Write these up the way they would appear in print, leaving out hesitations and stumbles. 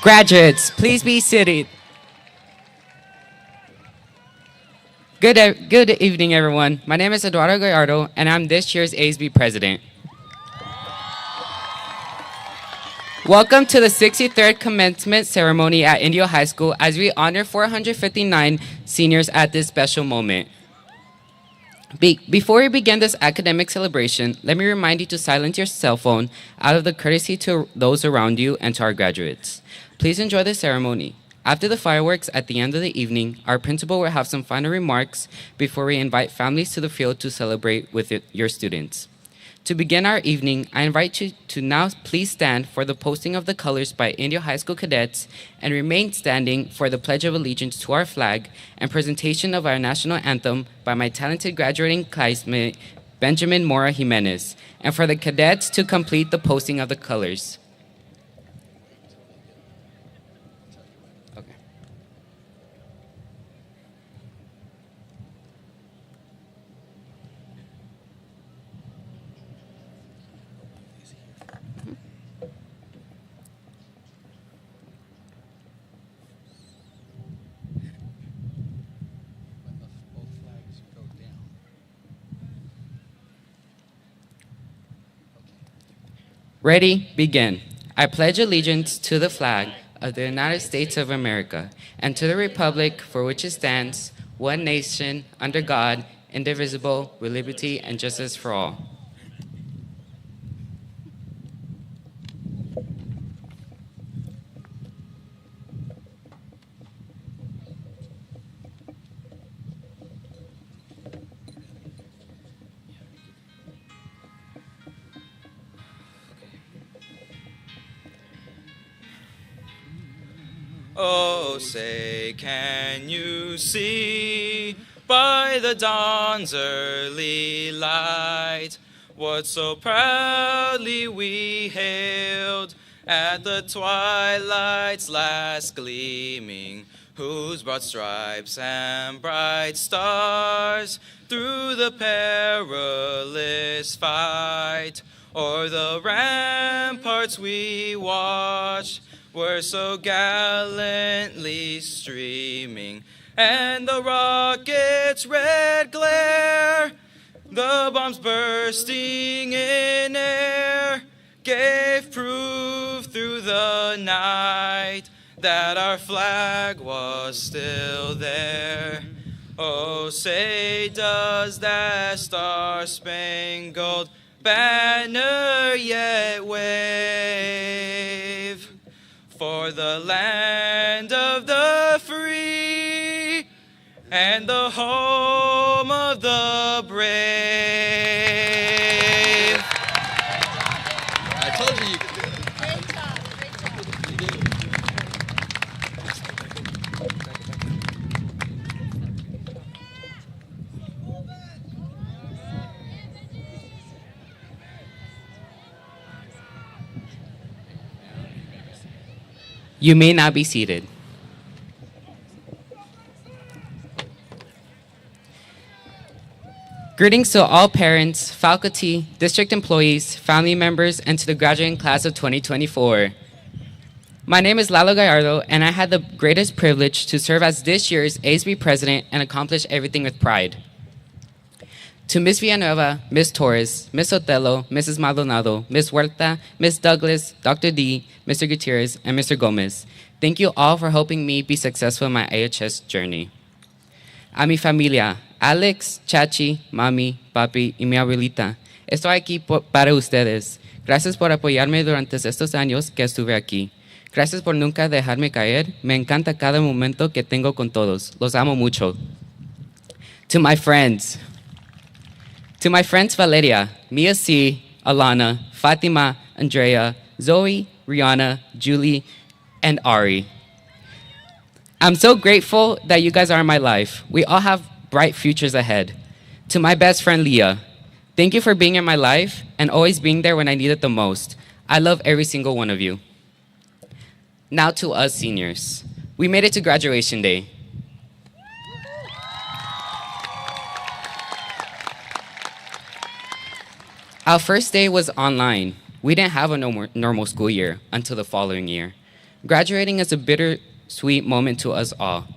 Graduates, please be seated. Good evening, everyone. My name is Eduardo Gallardo, and I'm this year's ASB president. Welcome to the 63rd commencement ceremony at Indio High School as we honor 459 seniors at this special moment. Before we begin this academic celebration, let me remind you to silence your cell phone out of the courtesy to those around you and to our graduates. Please enjoy the ceremony. After the fireworks at the end of the evening, our principal will have some final remarks before we invite families to the field to celebrate with your students. To begin our evening, I invite you to now please stand for the posting of the colors by Indio High School cadets and remain standing for the Pledge of Allegiance to our flag and presentation of our national anthem by my talented graduating classmate, Benjamin Mora Jimenez, and for the cadets to complete the posting of the colors. Ready, begin. I pledge allegiance to the flag of the United States of America and to the republic for which it stands, one nation, under God, indivisible, with liberty and justice for all. Oh, say, can you see by the dawn's early light what so proudly we hailed at the twilight's last gleaming, whose broad stripes and bright stars through the perilous fight o'er the ramparts we watched were so gallantly streaming, and the rocket's red glare, the bombs bursting in air, gave proof through the night that our flag was still there. Oh, say, does that star-spangled banner yet wave? For the land of the free and the home of the brave. I told you you could do it. Great job, great job. You did You may now be seated. Greetings to all parents, faculty, district employees, family members, and to the graduating class of 2024. My name is Lalo Gallardo, and I had the greatest privilege to serve as this year's ASB president and accomplish everything with pride. To Ms. Villanueva, Ms. Torres, Ms. Otelo, Mrs. Maldonado, Ms. Huerta, Ms. Douglas, Dr. D, Mr. Gutierrez, and Mr. Gomez, thank you all for helping me be successful in my AHS journey. A mi familia, Alex, Chachi, Mami, Papi y mi abuelita, estoy aquí para ustedes. Gracias por apoyarme durante estos años que estuve aquí. Gracias por nunca dejarme caer. Me encanta cada momento que tengo con todos. Los amo mucho. To my friends Valeria, Mia C, Alana, Fatima, Andrea, Zoe, Rihanna, Julie, and Ari. I'm so grateful that you guys are in my life. We all have bright futures ahead. To my best friend Leah, thank you for being in my life and always being there when I need it the most. I love every single one of you. Now to us seniors. We made it to graduation day. Our first day was online. We didn't have a normal school year until the following year. Graduating is a bittersweet moment to us all.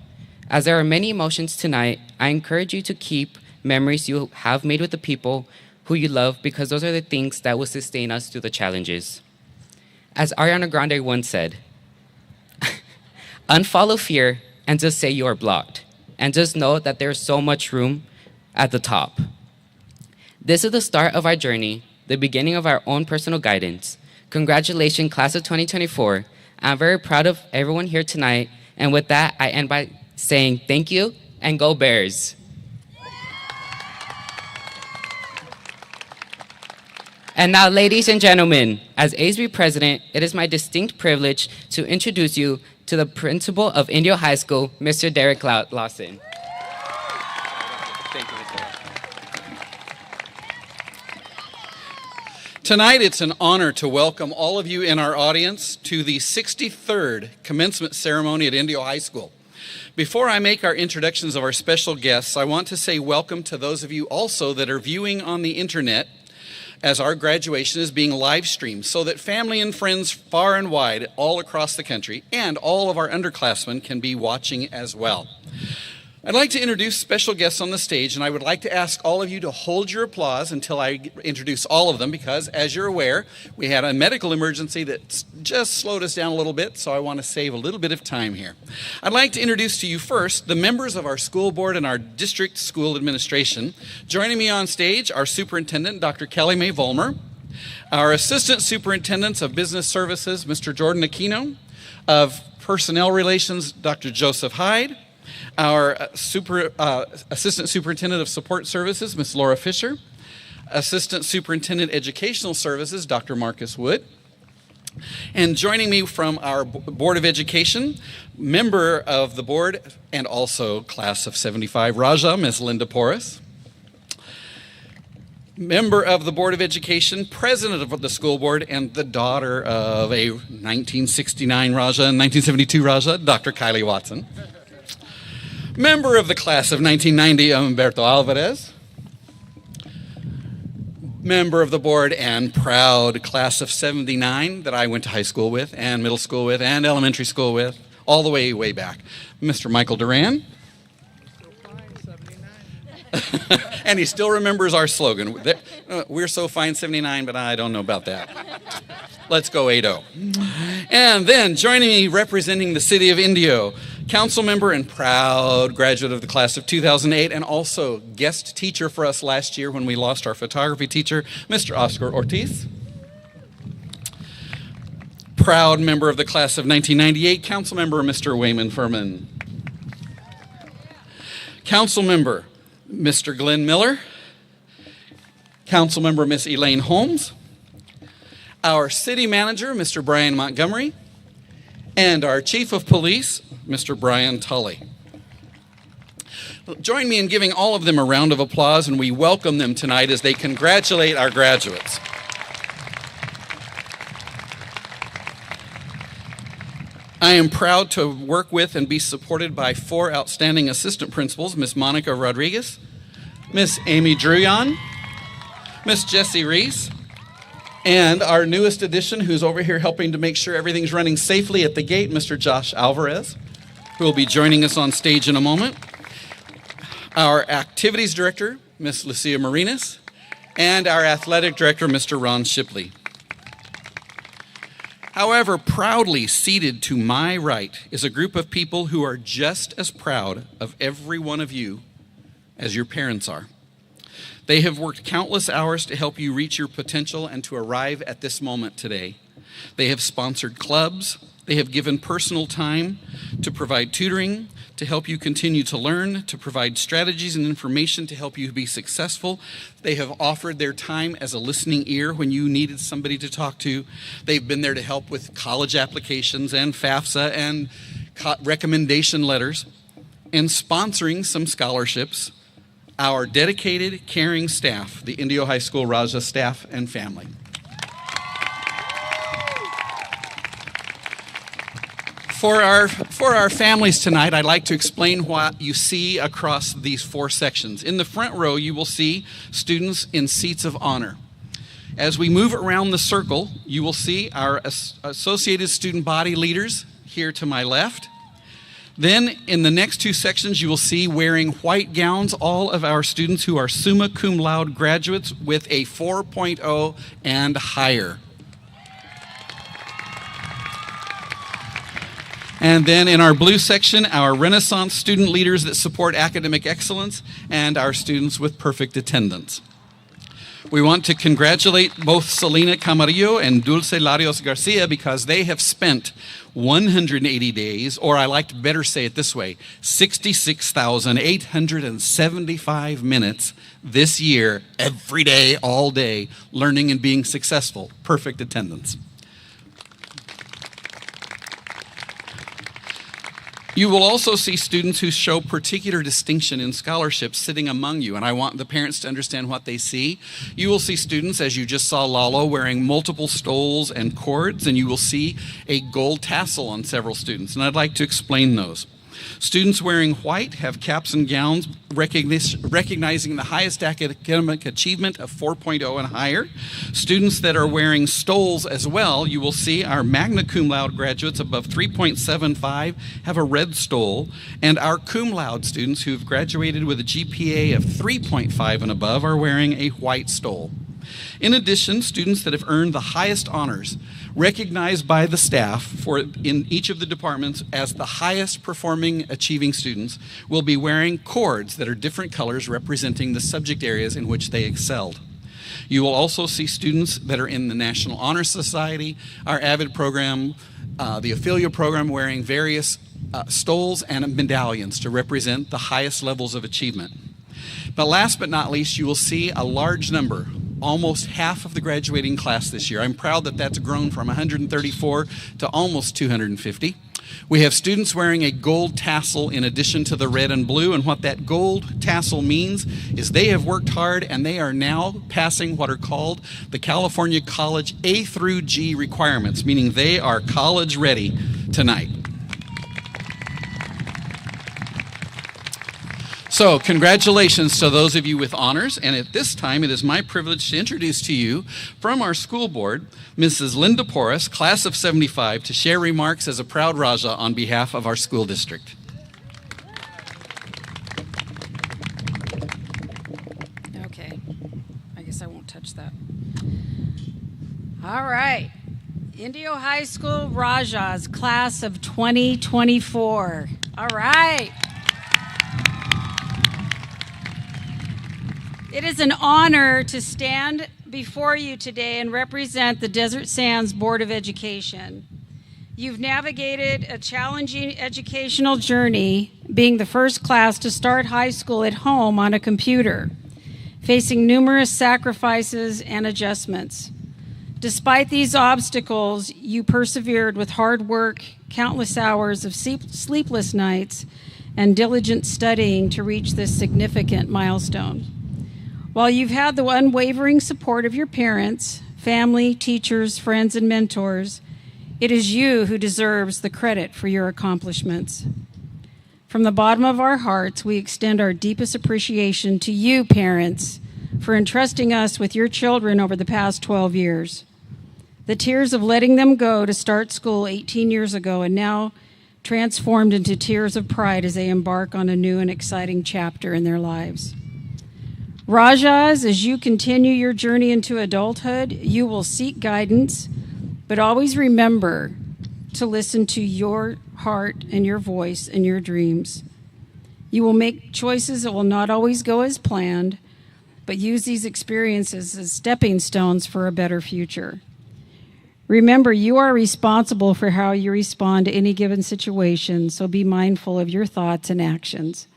As there are many emotions tonight, I encourage you to keep memories you have made with the people who you love, because those are the things that will sustain us through the challenges. As Ariana Grande once said, unfollow fear and just say you are blocked, and just know that there's so much room at the top. This is the start of our journey, the beginning of our own personal guidance. Congratulations, class of 2024. I'm very proud of everyone here tonight, and with that, I end by saying thank you and go Bears. And now, ladies and gentlemen, as ASB president, it is my distinct privilege to introduce you to the principal of Indio High School, Mr. Derek Lawson. Thank you, Mr. Tonight, it's an honor to welcome all of you in our audience to the 63rd commencement ceremony at Indio High School. Before I make our introductions of our special guests, I want to say welcome to those of you also that are viewing on the internet, as our graduation is being live streamed so that family and friends far and wide all across the country and all of our underclassmen can be watching as well. I'd like to introduce special guests on the stage, and I would like to ask all of you to hold your applause until I introduce all of them, because as you're aware, we had a medical emergency that just slowed us down a little bit, so I want to save a little bit of time here. I'd like to introduce to you first the members of our school board and our district school administration. Joining me on stage, our superintendent, Dr. Kelly Mae Vollmer, our assistant superintendents of business services, Mr. Jordan Aquino, of personnel relations, Dr. Joseph Hyde, our Assistant Superintendent of Support Services, Ms. Laura Fisher, Assistant Superintendent Educational Services, Dr. Marcus Wood, and joining me from our Board of Education, member of the board and also class of 75 Raja, Ms. Linda Porras, member of the Board of Education, president of the school board, and the daughter of a 1969 Raja and 1972 Raja, Dr. Kylie Watson. Member of the class of 1990, Humberto Alvarez. Member of the board and proud class of 79 that I went to high school with and middle school with and elementary school with, all the way back, Mr. Michael Duran. And he still remembers our slogan. We're so fine, 79, but I don't know about that. Let's go 8-0. And then joining me representing the city of Indio, council member and proud graduate of the class of 2008 and also guest teacher for us last year when we lost our photography teacher, Mr. Oscar Ortiz. Proud member of the class of 1998, council member Mr. Wayman Furman. Council member Mr. Glenn Miller. Council member Miss Elaine Holmes. Our city manager, Mr. Brian Montgomery. And our chief of police, Mr. Brian Tully. Join me in giving all of them a round of applause, and we welcome them tonight as they congratulate our graduates. I am proud to work with and be supported by 4 outstanding assistant principals, Ms. Monica Rodriguez, Ms. Amy Druyan, Ms. Jessie Reese, and our newest addition, who's over here helping to make sure everything's running safely at the gate, Mr. Josh Alvarez, who will be joining us on stage in a moment. Our activities director, Ms. Lucia Marinas, and our athletic director, Mr. Ron Shipley. However, proudly seated to my right is a group of people who are just as proud of every one of you as your parents are. They have worked countless hours to help you reach your potential and to arrive at this moment today. They have sponsored clubs. They have given personal time to provide tutoring, to help you continue to learn, to provide strategies and information to help you be successful. They have offered their time as a listening ear when you needed somebody to talk to. They've been there to help with college applications and FAFSA and recommendation letters and sponsoring some scholarships. Our dedicated, caring staff, the Indio High School Raja staff and family. For our families tonight, I'd like to explain what you see across these 4 sections. In the front row, you will see students in seats of honor. As we move around the circle, you will see our associated student body leaders here to my left. Then in the next two sections, you will see wearing white gowns all of our students who are summa cum laude graduates with a 4.0 and higher. And then in our blue section, our Renaissance student leaders that support academic excellence and our students with perfect attendance. We want to congratulate both Selena Camarillo and Dulce Larios Garcia because they have spent 180 days, or I like to better say it this way, 66,875 minutes this year, every day, all day, learning and being successful. Perfect attendance. You will also see students who show particular distinction in scholarships sitting among you, and I want the parents to understand what they see. You will see students, as you just saw Lalo, wearing multiple stoles and cords, and you will see a gold tassel on several students, and I'd like to explain those. Students wearing white have caps and gowns recognizing the highest academic achievement of 4.0 and higher. Students that are wearing stoles as well, you will see our magna cum laude graduates above 3.75 have a red stole, and our cum laude students who've graduated with a GPA of 3.5 and above are wearing a white stole. In addition, students that have earned the highest honors, recognized by the staff in each of the departments as the highest performing achieving students, will be wearing cords that are different colors representing the subject areas in which they excelled. You will also see students that are in the National Honor Society, our AVID program, the Ophelia program, wearing various stoles and medallions to represent the highest levels of achievement. But last but not least, you will see a large number, almost half of the graduating class this year. I'm proud that that's grown from 134 to almost 250. We have students wearing a gold tassel in addition to the red and blue, and what that gold tassel means is they have worked hard and they are now passing what are called the California College A through G requirements, meaning they are college ready tonight. So congratulations to those of you with honors, and at this time it is my privilege to introduce to you from our school board, Mrs. Linda Porras, class of 75, to share remarks as a proud Raja on behalf of our school district. Okay, I guess I won't touch that. All right, Indio High School Rajas, class of 2024. All right. It is an honor to stand before you today and represent the Desert Sands Board of Education. You've navigated a challenging educational journey, being the first class to start high school at home on a computer, facing numerous sacrifices and adjustments. Despite these obstacles, you persevered with hard work, countless hours of sleepless nights, and diligent studying to reach this significant milestone. While you've had the unwavering support of your parents, family, teachers, friends, and mentors, it is you who deserves the credit for your accomplishments. From the bottom of our hearts, we extend our deepest appreciation to you, parents, for entrusting us with your children over the past 12 years. The tears of letting them go to start school 18 years ago and now transformed into tears of pride as they embark on a new and exciting chapter in their lives. Rajas, as you continue your journey into adulthood, you will seek guidance, but always remember to listen to your heart and your voice and your dreams. You will make choices that will not always go as planned, but use these experiences as stepping stones for a better future. Remember, you are responsible for how you respond to any given situation, so be mindful of your thoughts and actions.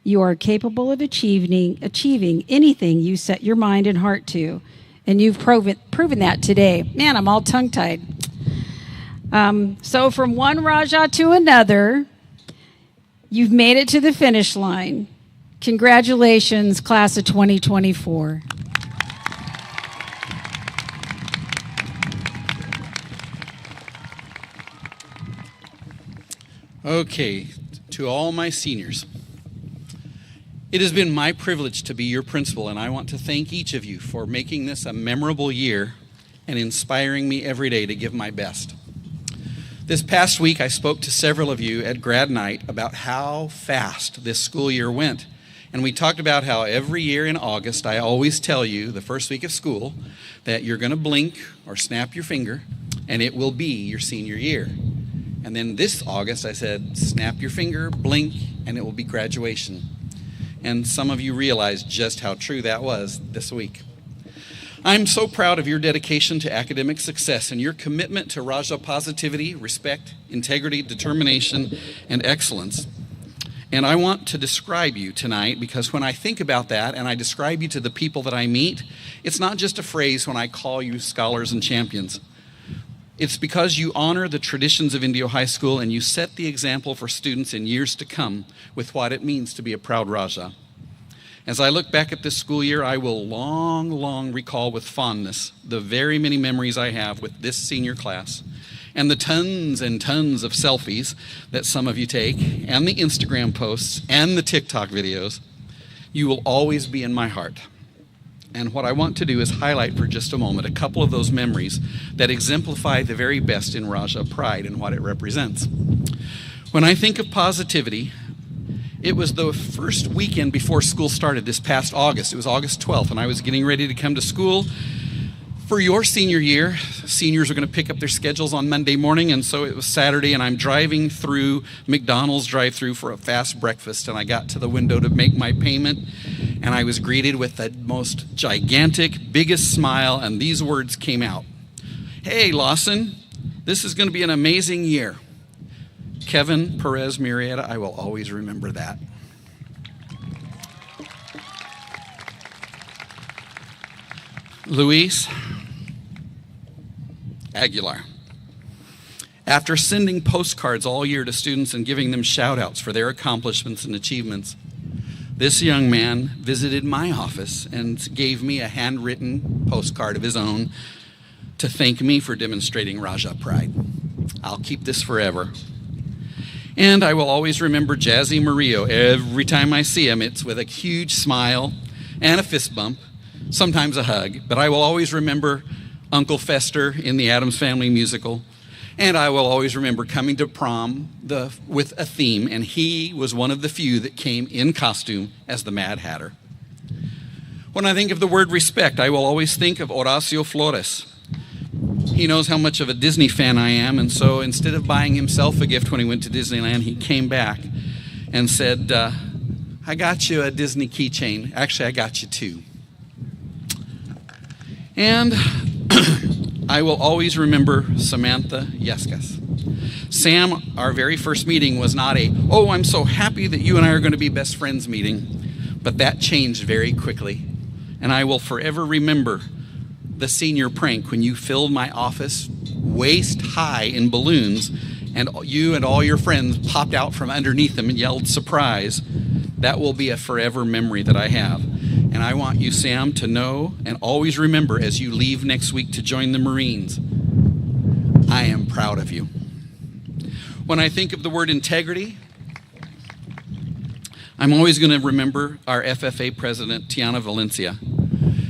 You are capable of achieving anything you set your mind and heart to, and you've proven that today. Man, I'm all tongue-tied. So from one Raja to another, you've made it to the finish line. Congratulations, class of 2024. Okay, to all my seniors. It has been my privilege to be your principal, and I want to thank each of you for making this a memorable year and inspiring me every day to give my best. This past week, I spoke to several of you at grad night about how fast this school year went. And we talked about how every year in August, I always tell you, the first week of school, that you're going to blink or snap your finger, and it will be your senior year. And then this August, I said, snap your finger, blink, and it will be graduation. And some of you realized just how true that was this week. I'm so proud of your dedication to academic success and your commitment to Raja positivity, respect, integrity, determination, and excellence. And I want to describe you tonight because when I think about that and I describe you to the people that I meet, it's not just a phrase when I call you scholars and champions. It's because you honor the traditions of Indio High School and you set the example for students in years to come with what it means to be a proud Raja. As I look back at this school year, I will long recall with fondness the very many memories I have with this senior class and the tons and tons of selfies that some of you take and the Instagram posts and the TikTok videos. You will always be in my heart. And what I want to do is highlight for just a moment a couple of those memories that exemplify the very best in Raja pride and what it represents. When I think of positivity, it was the first weekend before school started this past August. It was August 12th, and I was getting ready to come to school for your senior year. Seniors are going to pick up their schedules on Monday morning, and so it was Saturday, and I'm driving through McDonald's drive-thru for a fast breakfast, and I got to the window to make my payment, and I was greeted with the most gigantic, biggest smile, and these words came out. "Hey, Lawson, this is going to be an amazing year. Kevin Perez Murrieta," I will always remember that. Luis Aguilar. After sending postcards all year to students and giving them shout-outs for their accomplishments and achievements, this young man visited my office and gave me a handwritten postcard of his own to thank me for demonstrating Raja pride. I'll keep this forever. And I will always remember Jazzy Murillo. Every time I see him, it's with a huge smile and a fist bump, sometimes a hug. But I will always remember Uncle Fester in the Addams Family musical. And I will always remember coming to prom with a theme, and he was one of the few that came in costume as the Mad Hatter. When I think of the word respect, I will always think of Horacio Flores. He knows how much of a Disney fan I am, and so instead of buying himself a gift when he went to Disneyland, he came back and said, "I got you a Disney keychain. Actually, I got you two." And I will always remember Samantha Yescas. Sam, our very first meeting was not "oh, I'm so happy that you and I are going to be best friends" meeting, but that changed very quickly. And I will forever remember the senior prank when you filled my office waist high in balloons and you and all your friends popped out from underneath them and yelled "surprise." That will be a forever memory that I have. And I want you, Sam, to know and always remember as you leave next week to join the Marines, I am proud of you. When I think of the word integrity, I'm always going to remember our FFA president, Tiana Valencia.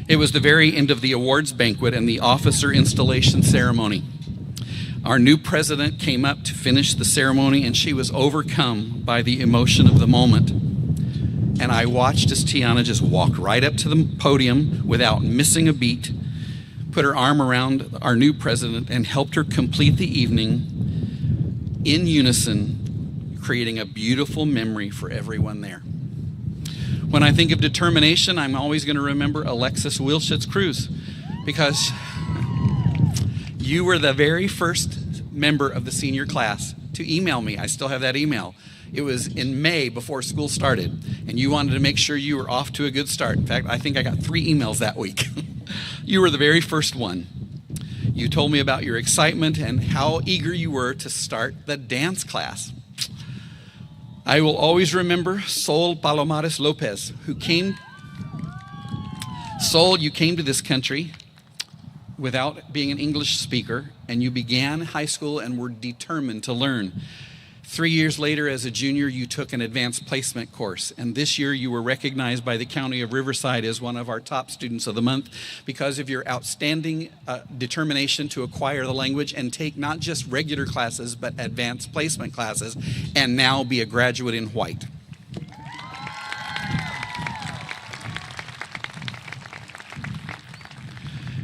It was the very end of the awards banquet and the officer installation ceremony. Our new president came up to finish the ceremony, and she was overcome by the emotion of the moment. And I watched as Tiana just walked right up to the podium without missing a beat, put her arm around our new president, and helped her complete the evening in unison, creating a beautiful memory for everyone there. When I think of determination, I'm always going to remember Alexis Wilschitz Cruz, because you were the very first member of the senior class to email me. I still have that email. It was in May before school started, and you wanted to make sure you were off to a good start. In fact, I think I got 3 emails that week. You were the very first one. You told me about your excitement and how eager you were to start the dance class. I will always remember Sol Palomares Lopez, who came. Sol, you came to this country without being an English speaker, and you began high school and were determined to learn. 3 years later, as a junior, you took an advanced placement course, and this year you were recognized by the County of Riverside as one of our top students of the month because of your outstanding determination to acquire the language and take not just regular classes, but advanced placement classes, and now be a graduate in white.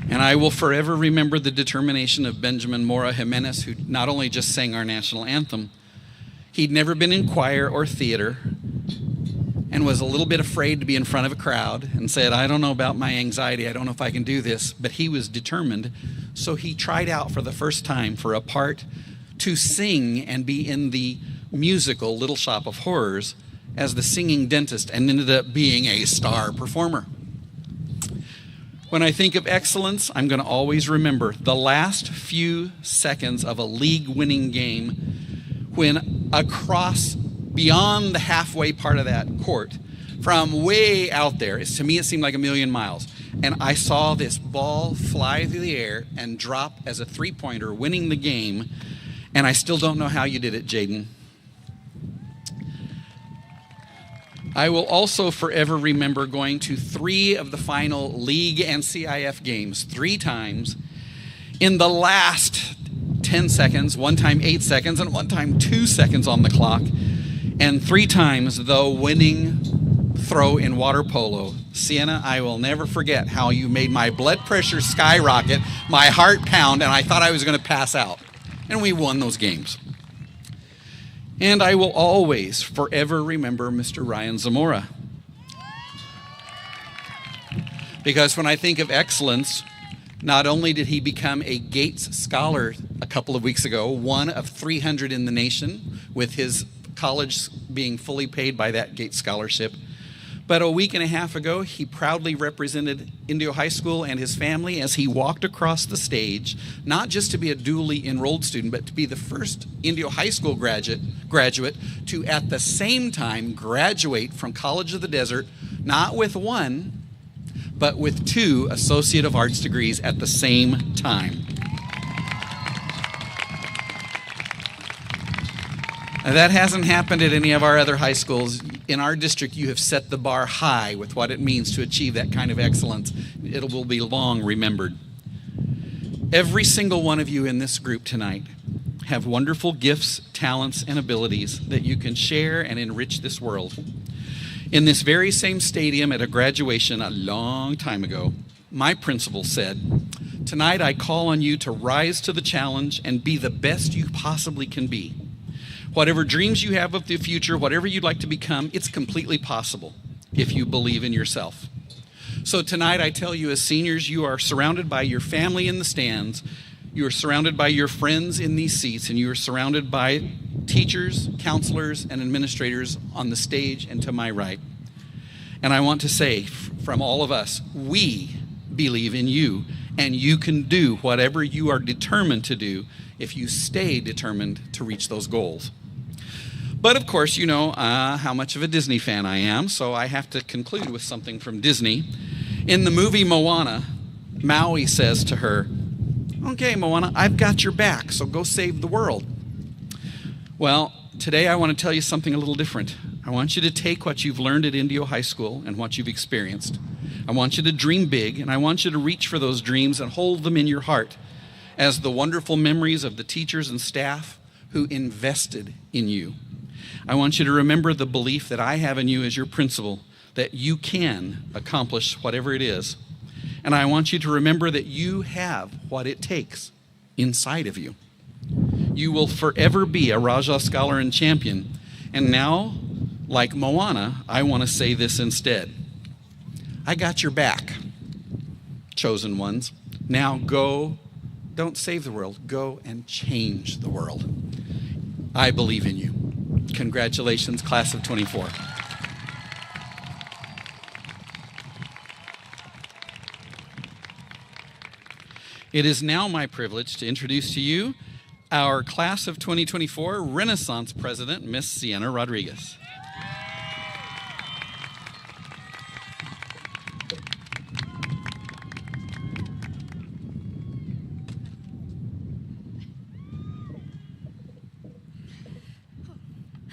And I will forever remember the determination of Benjamin Mora Jimenez, who not only just sang our national anthem, he'd never been in choir or theater and was a little bit afraid to be in front of a crowd and said, I don't know about my anxiety, I don't know if I can do this, but he was determined. So he tried out for the first time for a part to sing and be in the musical Little Shop of Horrors as the singing dentist, and ended up being a star performer. When I think of excellence, I'm going to always remember the last few seconds of a league-winning game when across beyond the halfway part of that court, from way out there, to me it seemed like a million miles, and I saw this ball fly through the air and drop as a three-pointer, winning the game, and I still don't know how you did it, Jaden. I will also forever remember going to 3 of the final league and CIF games 3 times in the last 10 seconds, one time 8 seconds, and one time 2 seconds on the clock, and 3 times the winning throw in water polo. Sienna, I will never forget how you made my blood pressure skyrocket, my heart pound, and I thought I was going to pass out. And we won those games. And I will always forever remember Mr. Ryan Zamora. Because when I think of excellence, not only did he become a Gates Scholar a couple of weeks ago, one of 300 in the nation, with his college being fully paid by that Gates Scholarship, but a week and a half ago, he proudly represented Indio High School and his family as he walked across the stage, not just to be a duly enrolled student, but to be the first Indio High School graduate to at the same time graduate from College of the Desert, not with 1, but with 2 Associate of Arts degrees at the same time. Now, that hasn't happened at any of our other high schools. In our district, you have set the bar high with what it means to achieve that kind of excellence. It will be long remembered. Every single one of you in this group tonight have wonderful gifts, talents, and abilities that you can share and enrich this world. In this very same stadium at a graduation a long time ago, my principal said, "Tonight I call on you to rise to the challenge and be the best you possibly can be. Whatever dreams you have of the future, whatever you'd like to become, it's completely possible if you believe in yourself." So tonight I tell you, as seniors, you are surrounded by your family in the stands, you are surrounded by your friends in these seats, and you are surrounded by teachers, counselors, and administrators on the stage and to my right. And I want to say from all of us, we believe in you, and you can do whatever you are determined to do if you stay determined to reach those goals. But of course, you know how much of a Disney fan I am, so I have to conclude with something from Disney. In the movie Moana, Maui says to her, "Okay, Moana, I've got your back, so go save the world." Well, today I want to tell you something a little different. I want you to take what you've learned at Indio High School and what you've experienced. I want you to dream big, and I want you to reach for those dreams and hold them in your heart as the wonderful memories of the teachers and staff who invested in you. I want you to remember the belief that I have in you as your principal, that you can accomplish whatever it is. And I want you to remember that you have what it takes inside of you. You will forever be a Raja Scholar and champion. And now, like Moana, I want to say this instead. I got your back, chosen ones. Now go, don't save the world, go and change the world. I believe in you. Congratulations, class of 24. It is now my privilege to introduce to you our class of 2024 Renaissance President, Miss Sienna Rodriguez.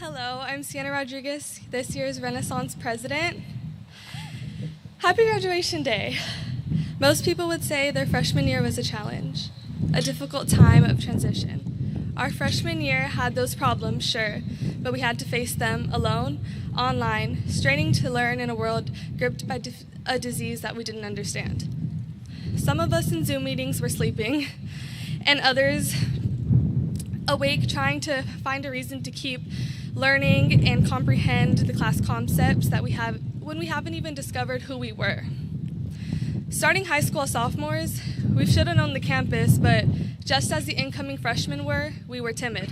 Hello, I'm Sienna Rodriguez, this year's Renaissance president. Happy graduation day. Most people would say their freshman year was a challenge, a difficult time of transition. Our freshman year had those problems, sure, but we had to face them alone, online, straining to learn in a world gripped by a disease that we didn't understand. Some of us in Zoom meetings were sleeping, and others awake trying to find a reason to keep learning and comprehend the class concepts that we have when we haven't even discovered who we were. Starting high school as sophomores, we should have known the campus, but just as the incoming freshmen were, we were timid.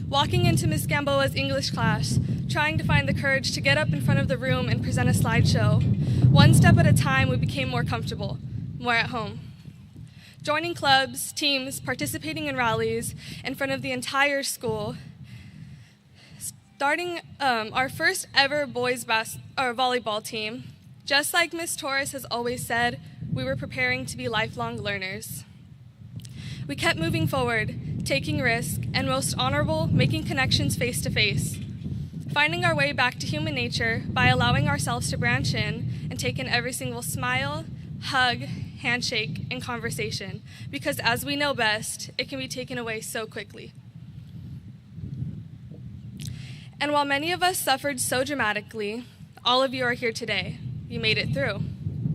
Walking into Ms. Gamboa's English class, trying to find the courage to get up in front of the room and present a slideshow, one step at a time we became more comfortable, more at home. Joining clubs, teams, participating in rallies in front of the entire school, starting our first ever boys volleyball team. Just like Ms. Torres has always said, we were preparing to be lifelong learners. We kept moving forward, taking risks, and most honorable, making connections face to face. Finding our way back to human nature by allowing ourselves to branch in and take in every single smile, hug, handshake, and conversation, because as we know best, it can be taken away so quickly. And while many of us suffered so dramatically, all of you are here today. You made it through.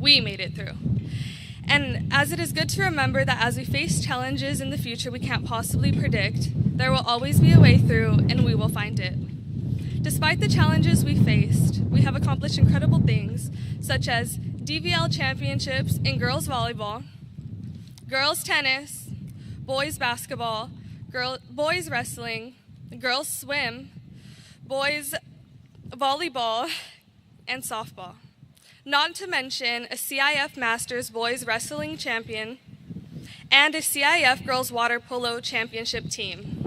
We made it through. And as it is good to remember that as we face challenges in the future we can't possibly predict, there will always be a way through and we will find it. Despite the challenges we faced, we have accomplished incredible things, such as DVL championships in girls volleyball, girls tennis, boys basketball, boys wrestling, girls swim, boys volleyball, and softball. Not to mention a CIF Masters Boys Wrestling Champion and a CIF Girls Water Polo Championship team.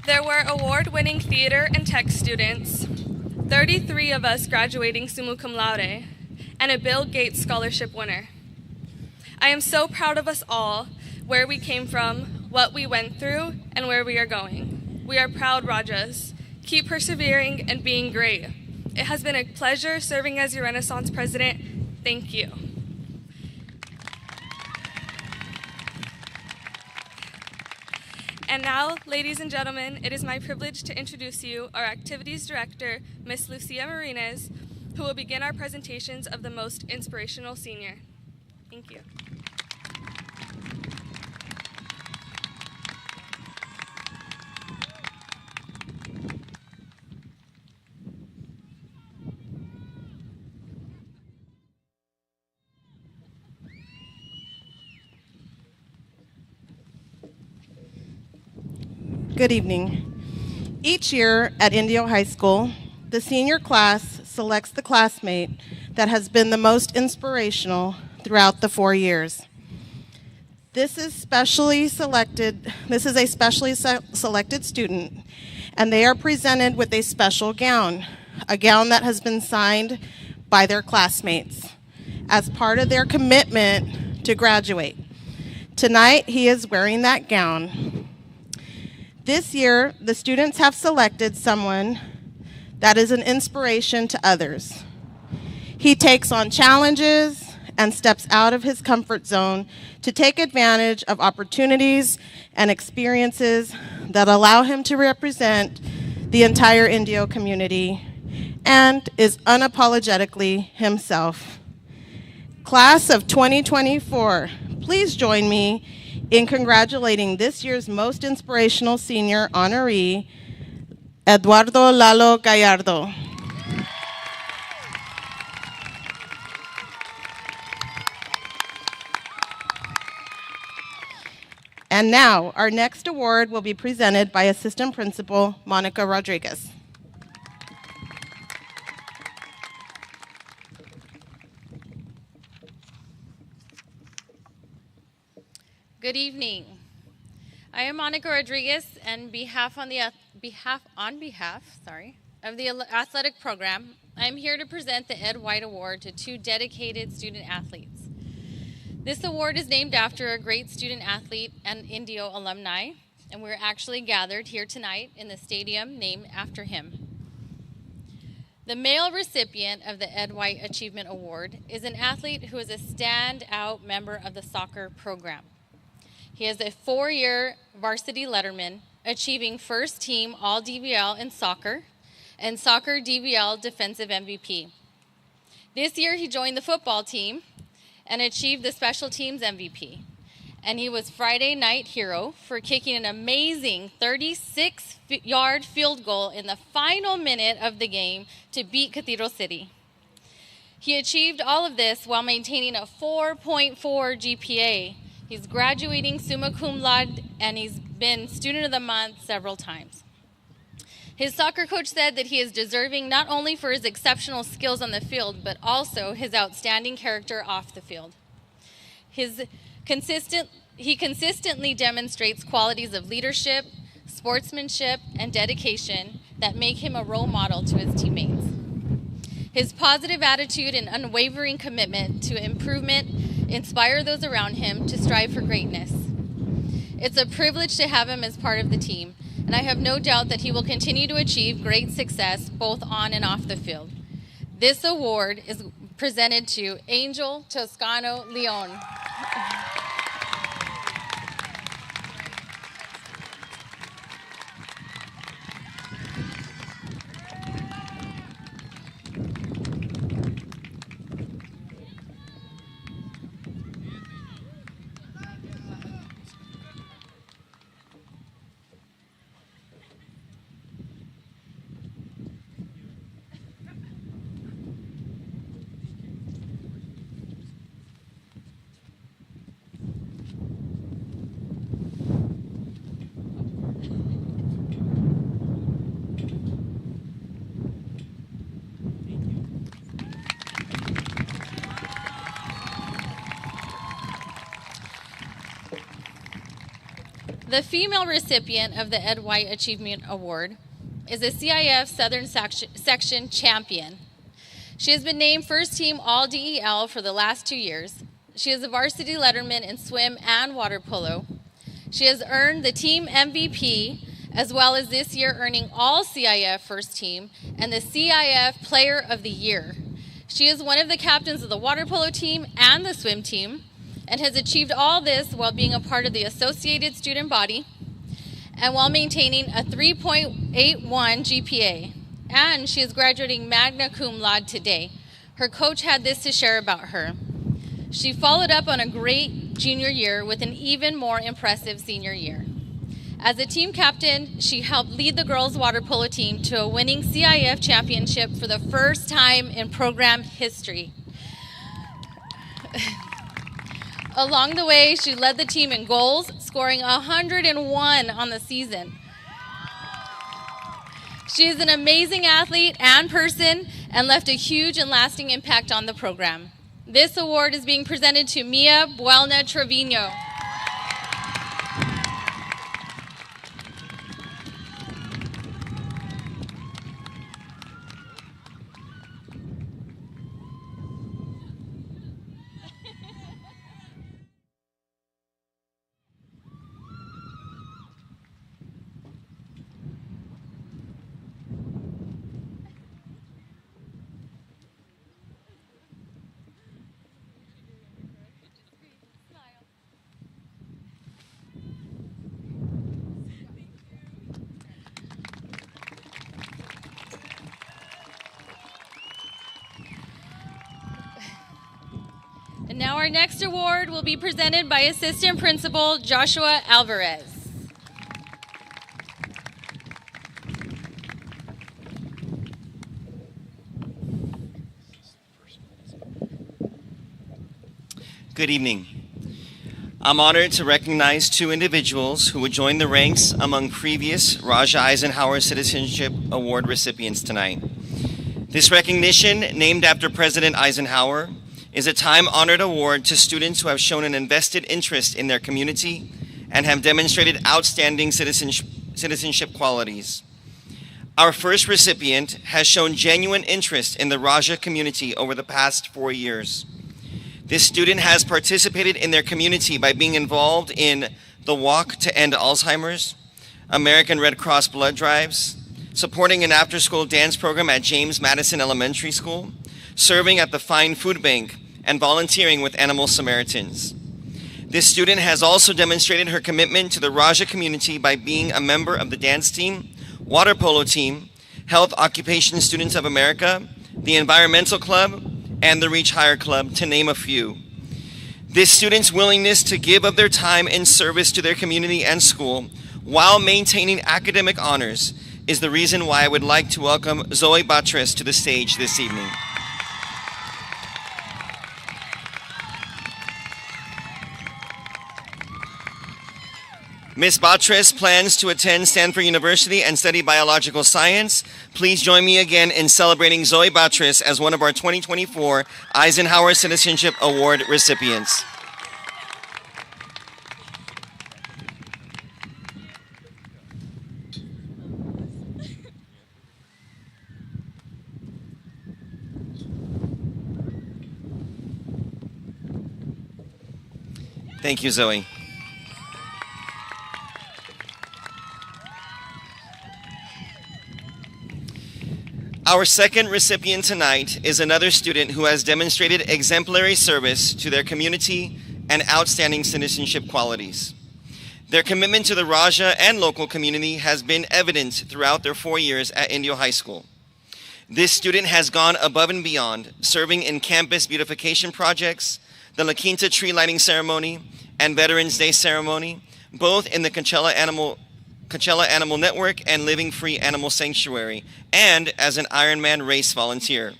There were award-winning theater and tech students, 33 of us graduating summa cum laude, and a Bill Gates Scholarship winner. I am so proud of us all, where we came from, what we went through, and where we are going. We are proud Rajas. Keep persevering and being great. It has been a pleasure serving as your Renaissance president. Thank you. And now, ladies and gentlemen, it is my privilege to introduce you our activities director, Ms. Lucia Marínez, who will begin our presentations of the most inspirational senior. Thank you. Good evening. Each year at Indio High School, the senior class selects the classmate that has been the most inspirational throughout the 4 years. This is a specially selected student, and they are presented with a special gown, a gown that has been signed by their classmates as part of their commitment to graduate. Tonight, he is wearing that gown. This year, the students have selected someone that is an inspiration to others. He takes on challenges and steps out of his comfort zone to take advantage of opportunities and experiences that allow him to represent the entire Indio community and is unapologetically himself. Class of 2024, please join me in congratulating this year's most inspirational senior honoree, Eduardo Lalo Gallardo. And now, our next award will be presented by Assistant Principal Monica Rodriguez. Good evening. I am Monica Rodriguez, and on behalf of the athletic program, I am here to present the Ed White Award to 2 dedicated student athletes. This award is named after a great student athlete and Indio alumni, and we're actually gathered here tonight in the stadium named after him. The male recipient of the Ed White Achievement Award is an athlete who is a standout member of the soccer program. He is a 4-year varsity letterman, achieving first team All-DVL in soccer and soccer DVL defensive MVP. This year he joined the football team and achieved the special teams MVP. And he was Friday night hero for kicking an amazing 36-yard field goal in the final minute of the game to beat Cathedral City. He achieved all of this while maintaining a 4.4 GPA. He's graduating summa cum laude, and he's been Student of the Month several times. His soccer coach said that he is deserving not only for his exceptional skills on the field, but also his outstanding character off the field. He consistently demonstrates qualities of leadership, sportsmanship, and dedication that make him a role model to his teammates. His positive attitude and unwavering commitment to improvement inspire those around him to strive for greatness. It's a privilege to have him as part of the team, and I have no doubt that he will continue to achieve great success both on and off the field. This award is presented to Angel Toscano Leon. The female recipient of the Ed White Achievement Award is a CIF Southern Section champion. She has been named first team All-DEL for the last 2 years. She is a varsity letterman in swim and water polo. She has earned the team MVP, as well as this year earning all CIF first team and the CIF Player of the Year. She is one of the captains of the water polo team and the swim team, and has achieved all this while being a part of the associated student body and while maintaining a 3.81 GPA. And she is graduating magna cum laude today. Her coach had this to share about her. She followed up on a great junior year with an even more impressive senior year. As a team captain, she helped lead the girls' water polo team to a winning CIF championship for the first time in program history. Along the way, she led the team in goals, scoring 101 on the season. She is an amazing athlete and person and left a huge and lasting impact on the program. This award is being presented to Mia Buelna Trevino. And now our next award will be presented by Assistant Principal Joshua Alvarez. Good evening. I'm honored to recognize 2 individuals who would join the ranks among previous Raja Eisenhower Citizenship Award recipients tonight. This recognition, named after President Eisenhower, is a time-honored award to students who have shown an invested interest in their community and have demonstrated outstanding citizenship qualities. Our first recipient has shown genuine interest in the Raja community over the past 4 years. This student has participated in their community by being involved in the Walk to End Alzheimer's, American Red Cross blood drives, supporting an after-school dance program at James Madison Elementary School, serving at the Fine Food Bank, and volunteering with Animal Samaritans. This student has also demonstrated her commitment to the Raja community by being a member of the dance team, water polo team, Health Occupation Students of America, the Environmental Club, and the Reach Higher Club, to name a few. This student's willingness to give of their time in service to their community and school while maintaining academic honors is the reason why I would like to welcome Zoe Batres to the stage this evening. Ms. Batres plans to attend Stanford University and study biological science. Please join me again in celebrating Zoe Batres as one of our 2024 Eisenhower Citizenship Award recipients. Thank you, Zoe. Our second recipient tonight is another student who has demonstrated exemplary service to their community and outstanding citizenship qualities. Their commitment to the Raja and local community has been evident throughout their 4 years at Indio High School. This student has gone above and beyond, serving in campus beautification projects, the La Quinta tree lighting ceremony, and Veterans Day ceremony, both in the Coachella Animal Network and Living Free Animal Sanctuary, and as an Ironman race volunteer.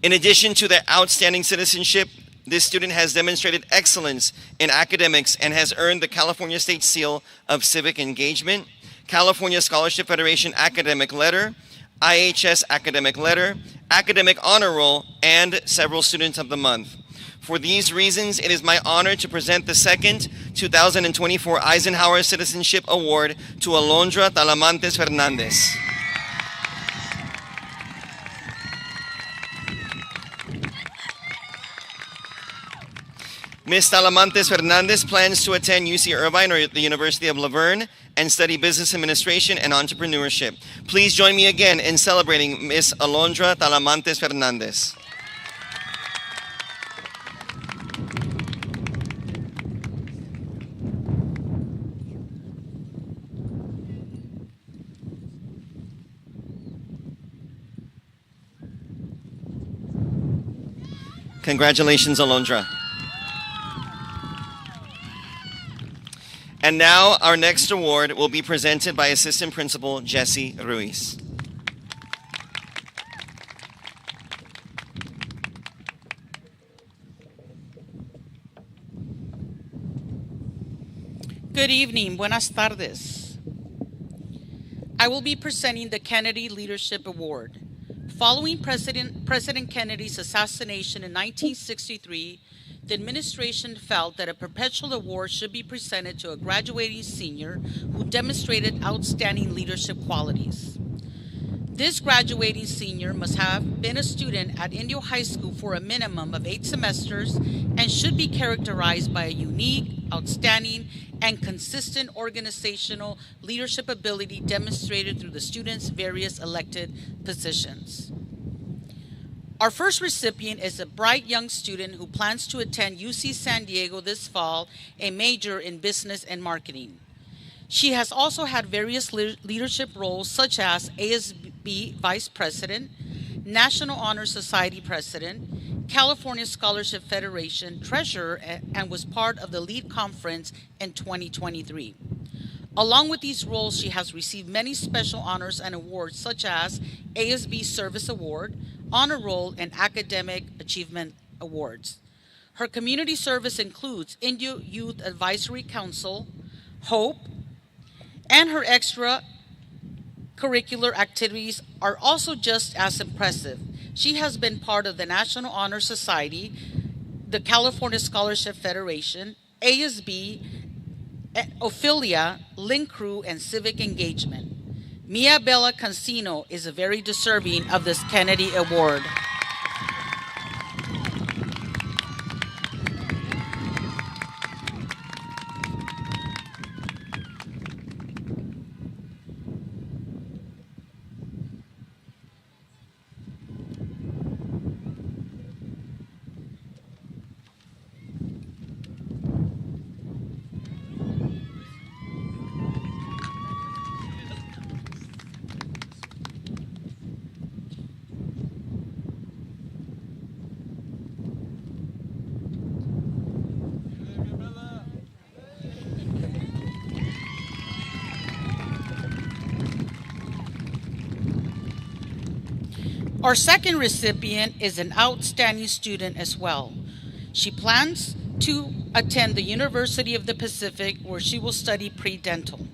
In addition to their outstanding citizenship, this student has demonstrated excellence in academics and has earned the California State Seal of Civic Engagement, California Scholarship Federation Academic Letter, IHS Academic Letter, Academic Honor Roll, and several Students of the Month. For these reasons, it is my honor to present the second 2024 Eisenhower Citizenship Award to Alondra Talamantes Fernandez. Ms. Talamantes Fernandez plans to attend UC Irvine or the University of Laverne and study business administration and entrepreneurship. Please join me again in celebrating Ms. Alondra Talamantes Fernandez. Congratulations, Alondra. And now our next award will be presented by Assistant Principal Jesse Ruiz. Good evening, buenas tardes. I will be presenting the Kennedy Leadership Award. Following President Kennedy's assassination in 1963, the administration felt that a perpetual award should be presented to a graduating senior who demonstrated outstanding leadership qualities. This graduating senior must have been a student at Indio High School for a minimum of 8 semesters and should be characterized by a unique, outstanding, and consistent organizational leadership ability demonstrated through the student's various elected positions. Our first recipient is a bright young student who plans to attend UC San Diego this fall, a major in business and marketing. She has also had various leadership roles such as ASB Vice President, National Honor Society President, California Scholarship Federation Treasurer, and was part of the lead conference in 2023. Along with these roles, she has received many special honors and awards such as ASB Service Award, Honor Roll, and Academic Achievement Awards. Her community service includes Indio Youth Advisory Council, HOPE, and her extracurricular activities are also just as impressive. She has been part of the National Honor Society, the California Scholarship Federation, ASB, Ophelia, Link Crew, and Civic Engagement. Mia Bella Cancino is very deserving of this Kennedy Award. Our second recipient is an outstanding student as well. She plans to attend the University of the Pacific, where she will study pre-dental.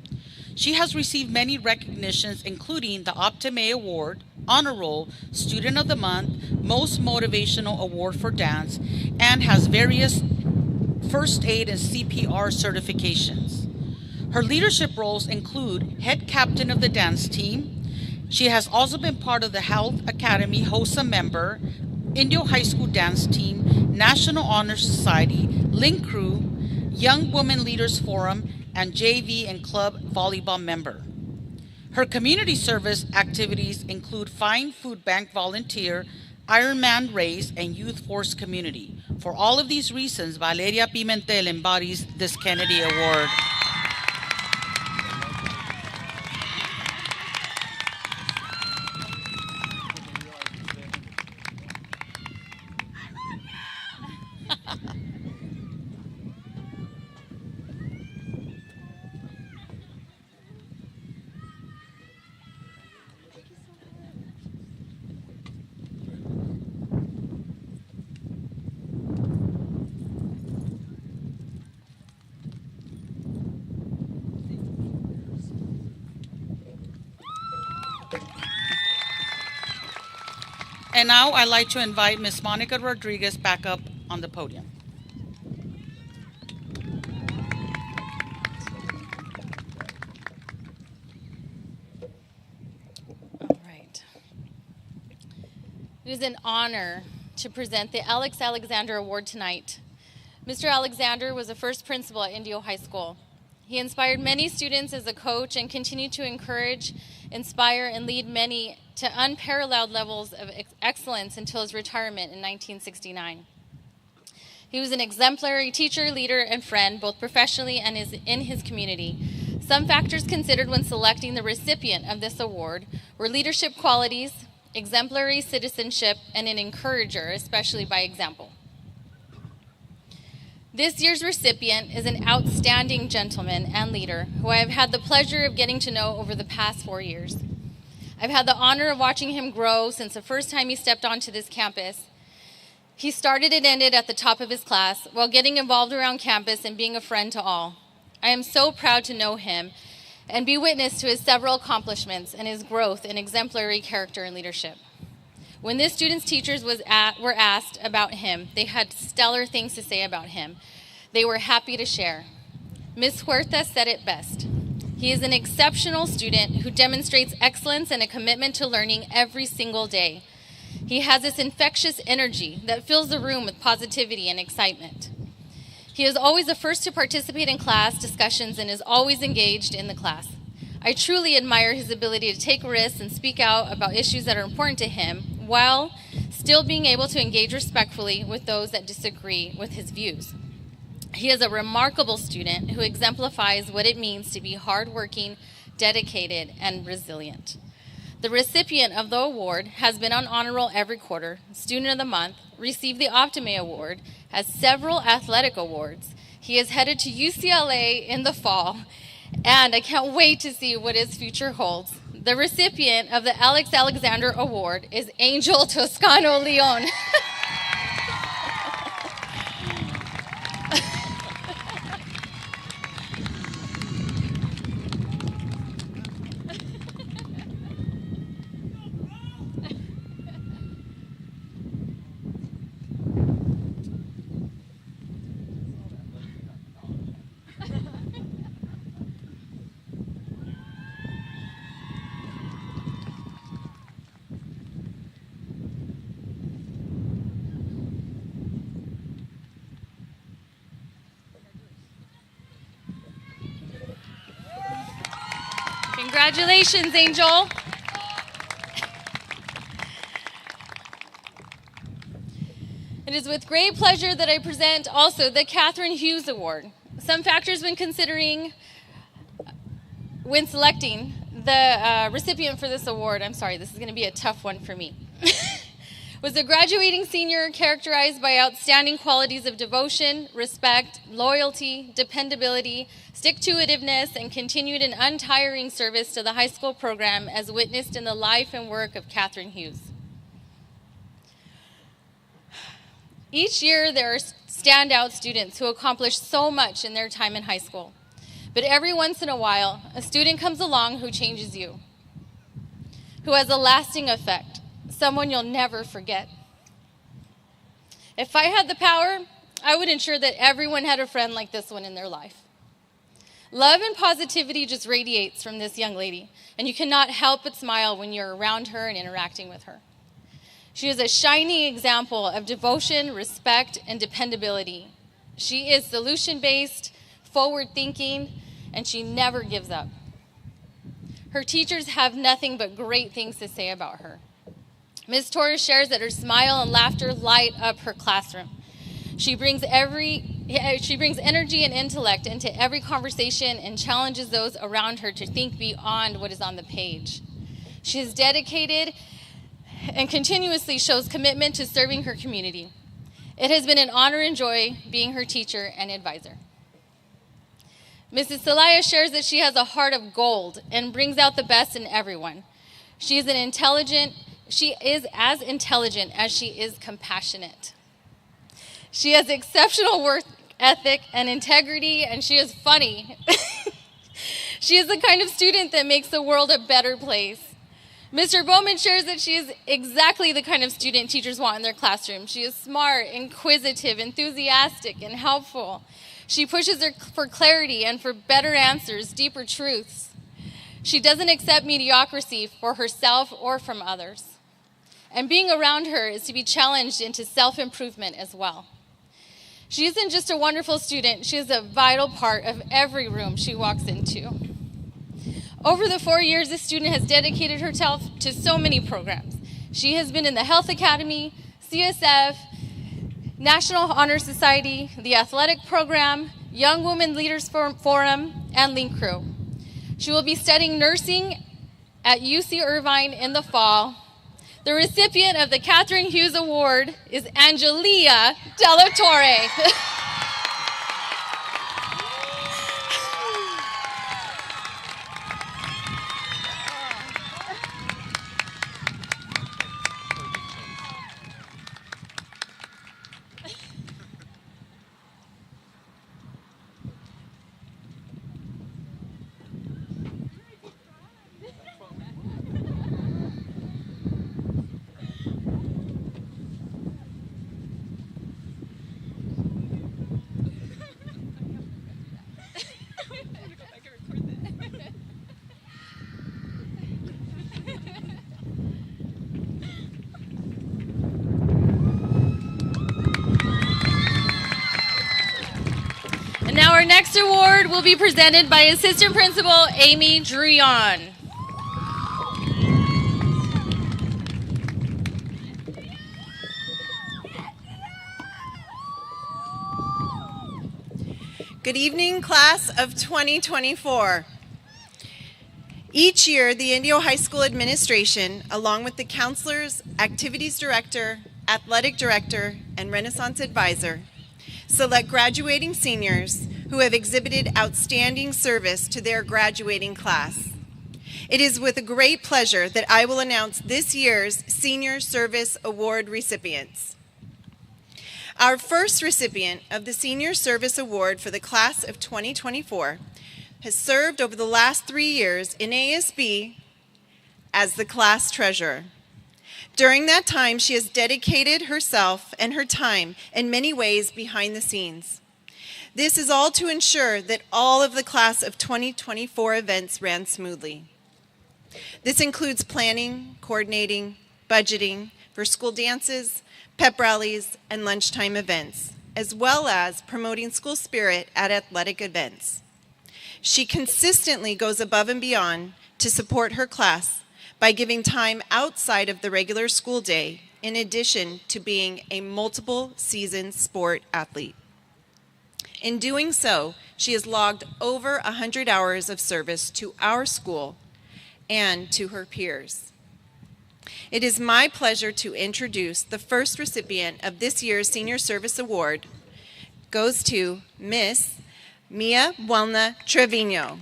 She has received many recognitions, including the Optime Award, Honor Roll, Student of the Month, Most Motivational Award for Dance, and has various first aid and CPR certifications. Her leadership roles include head captain of the dance team. She has also been part of the Health Academy HOSA member, Indio High School dance team, National Honor Society, Link Crew, Young Women Leaders Forum, and JV and club volleyball member. Her community service activities include Fine Food Bank volunteer, Ironman race, and Youth Force community. For all of these reasons, Valeria Pimentel embodies this Kennedy Award. And now I'd like to invite Ms. Monica Rodriguez back up on the podium. All right. It is an honor to present the Alex Alexander Award tonight. Mr. Alexander was the first principal at Indio High School. He inspired many students as a coach and continued to encourage, inspire, and lead many to unparalleled levels of excellence until his retirement in 1969. He was an exemplary teacher, leader, and friend, both professionally and in his community. Some factors considered when selecting the recipient of this award were leadership qualities, exemplary citizenship, and an encourager, especially by example. This year's recipient is an outstanding gentleman and leader who I have had the pleasure of getting to know over the past 4 years. I've had the honor of watching him grow since the first time he stepped onto this campus. He started and ended at the top of his class while getting involved around campus and being a friend to all. I am so proud to know him and be witness to his several accomplishments and his growth in exemplary character and leadership. When this student's teachers were asked about him, they had stellar things to say about him. They were happy to share. Ms. Huerta said it best. He is an exceptional student who demonstrates excellence and a commitment to learning every single day. He has this infectious energy that fills the room with positivity and excitement. He is always the first to participate in class discussions and is always engaged in the class. I truly admire his ability to take risks and speak out about issues that are important to him while still being able to engage respectfully with those that disagree with his views. He is a remarkable student who exemplifies what it means to be hardworking, dedicated, and resilient. The recipient of the award has been on honor roll every quarter, Student of the Month, received the Optime Award, has several athletic awards. He is headed to UCLA in the fall, and I can't wait to see what his future holds. The recipient of the Alex Alexander Award is Angel Toscano Leon. Congratulations, Angel. It is with great pleasure that I present also the Catherine Hughes Award. Some factors when selecting the recipient for this award, I'm sorry, this is going to be a tough one for me, was a graduating senior characterized by outstanding qualities of devotion, respect, loyalty, dependability, stick-to-itiveness, and continued and untiring service to the high school program as witnessed in the life and work of Catherine Hughes. Each year, there are standout students who accomplish so much in their time in high school. But every once in a while, a student comes along who changes you, who has a lasting effect, someone you'll never forget. If I had the power, I would ensure that everyone had a friend like this one in their life. Love and positivity just radiates from this young lady, and you cannot help but smile when you're around her and interacting with her. She is a shining example of devotion, respect, and dependability. She is solution-based, forward-thinking, and she never gives up. Her teachers have nothing but great things to say about her. Ms. Torres shares that her smile and laughter light up her classroom. She brings energy and intellect into every conversation and challenges those around her to think beyond what is on the page. She is dedicated and continuously shows commitment to serving her community. It has been an honor and joy being her teacher and advisor. Mrs. Celaya shares that she has a heart of gold and brings out the best in everyone. She is as intelligent as she is compassionate. She has exceptional work ethic and integrity, and she is funny. She is the kind of student that makes the world a better place. Mr. Bowman shares that she is exactly the kind of student teachers want in their classroom. She is smart, inquisitive, enthusiastic, and helpful. She pushes her for clarity and for better answers, deeper truths. She doesn't accept mediocrity for herself or from others. And being around her is to be challenged into self-improvement as well. She isn't just a wonderful student, she is a vital part of every room she walks into. Over the 4 years, this student has dedicated herself to so many programs. She has been in the Health Academy, CSF, National Honor Society, the Athletic Program, Young Women Leaders Forum, and Link Crew. She will be studying nursing at UC Irvine in the fall. The recipient of the Catherine Hughes Award is Angelia Della Torre. And now our next award will be presented by Assistant Principal Amy Druyon. Good evening, class of 2024. Each year, the Indio High School administration, along with the counselors, activities director, athletic director, and Renaissance advisor, select graduating seniors who have exhibited outstanding service to their graduating class. It is with a great pleasure that I will announce this year's Senior Service Award recipients. Our first recipient of the Senior Service Award for the class of 2024 has served over the last 3 years in ASB as the class treasurer. During that time, she has dedicated herself and her time in many ways behind the scenes. This is all to ensure that all of the class of 2024 events ran smoothly. This includes planning, coordinating, budgeting for school dances, pep rallies, and lunchtime events, as well as promoting school spirit at athletic events. She consistently goes above and beyond to support her class by giving time outside of the regular school day, in addition to being a multiple season sport athlete. In doing so, she has logged over 100 hours of service to our school and to her peers. It is my pleasure to introduce the first recipient of this year's Senior Service Award. Goes to Miss Mia Buelna Trevino.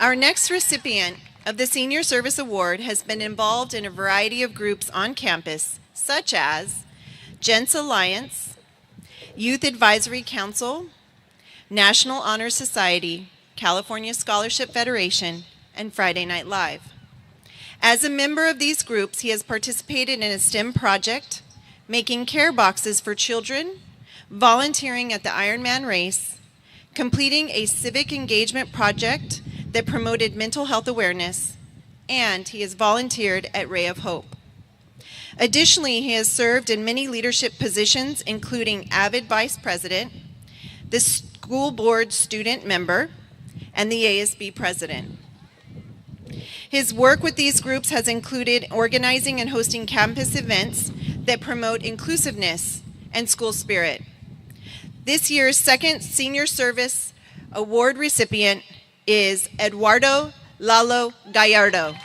Our next recipient of the Senior Service Award has been involved in a variety of groups on campus, such as Gents Alliance, Youth Advisory Council, National Honor Society, California Scholarship Federation, and Friday Night Live. As a member of these groups, he has participated in a STEM project, making care boxes for children, volunteering at the Ironman race, completing a civic engagement project that promoted mental health awareness, and he has volunteered at Ray of Hope. Additionally, he has served in many leadership positions, including Avid Vice President, the School Board Student Member, and the ASB President. His work with these groups has included organizing and hosting campus events that promote inclusiveness and school spirit. This year's second Senior Service Award recipient is Eduardo Lalo Gallardo.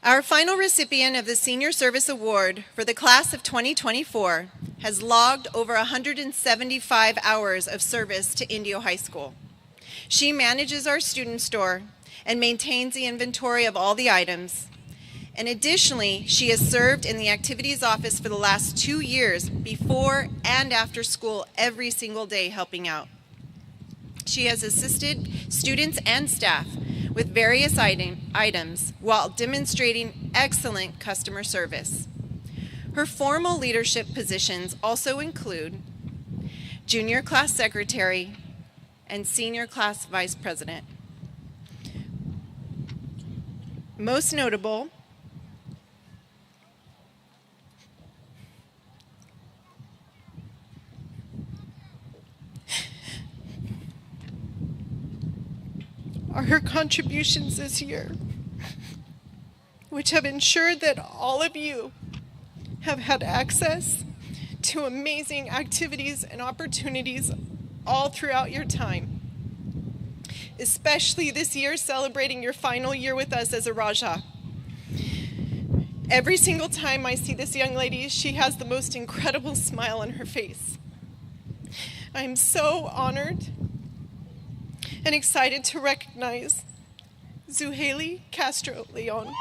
Our final recipient of the Senior Service Award for the class of 2024 has logged over 175 hours of service to Indio High School. She manages our student store and maintains the inventory of all the items. And additionally, she has served in the activities office for the last 2 years, before and after school, every single day helping out. She has assisted students and staff with various items while demonstrating excellent customer service. Her formal leadership positions also include junior class secretary and senior class vice president. Most notable are her contributions this year, which have ensured that all of you have had access to amazing activities and opportunities all throughout your time, especially this year celebrating your final year with us as a Raja. Every single time I see this young lady, she has the most incredible smile on her face. I am so honored and excited to recognize Zuhaili Castro Leon.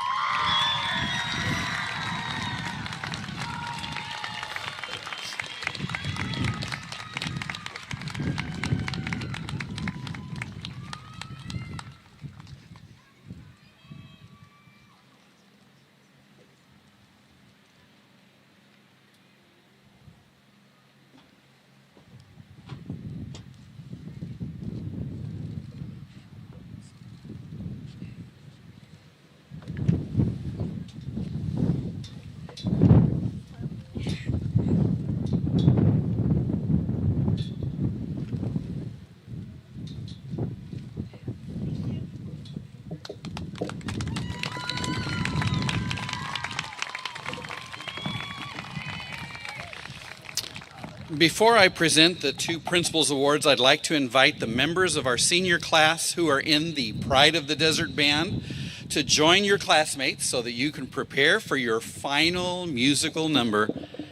Before I present the two Principals Awards, I'd like to invite the members of our senior class who are in the Pride of the Desert Band to join your classmates so that you can prepare for your final musical number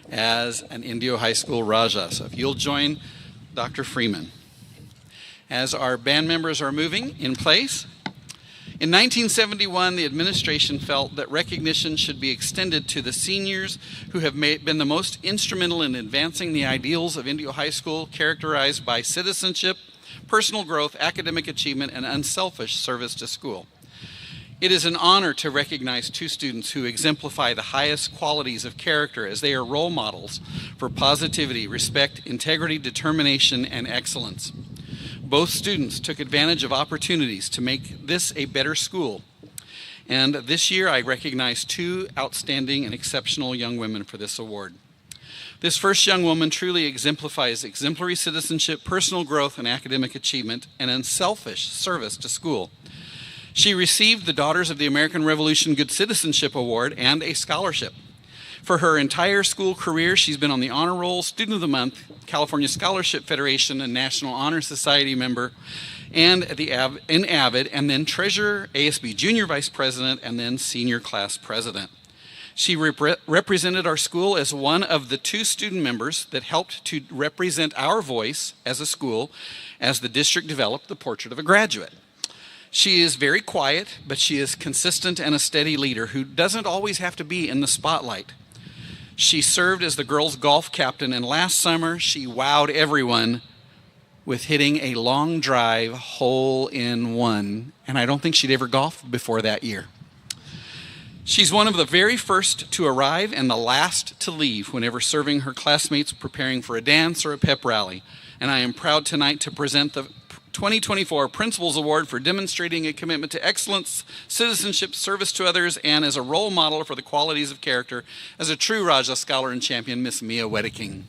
as an Indio High School Raja. So if you'll join Dr. Freeman. As our band members are moving in place, in 1971, the administration felt that recognition should be extended to the seniors who have been the most instrumental in advancing the ideals of Indio High School, characterized by citizenship, personal growth, academic achievement, and unselfish service to school. It is an honor to recognize two students who exemplify the highest qualities of character, as they are role models for positivity, respect, integrity, determination, and excellence. Both students took advantage of opportunities to make this a better school. And this year I recognize two outstanding and exceptional young women for this award. This first young woman truly exemplifies exemplary citizenship, personal growth, and academic achievement, and unselfish service to school. She received the Daughters of the American Revolution Good Citizenship Award and a scholarship. For her entire school career, she's been on the Honor Roll, Student of the Month, California Scholarship Federation, and National Honor Society member, and in AVID, and then Treasurer, ASB Junior Vice President, and then Senior Class President. She represented our school as one of the two student members that helped to represent our voice as a school as the district developed the portrait of a graduate. She is very quiet, but she is consistent and a steady leader who doesn't always have to be in the spotlight. She served as the girls' golf captain, and last summer she wowed everyone with hitting a long drive hole-in-one, and I don't think she'd ever golfed before that year. She's one of the very first to arrive and the last to leave whenever serving her classmates preparing for a dance or a pep rally. And I am proud tonight to present the 2024 Principals Award for demonstrating a commitment to excellence, citizenship, service to others, and as a role model for the qualities of character as a true Raja Scholar and Champion, Miss Mia Wedeking.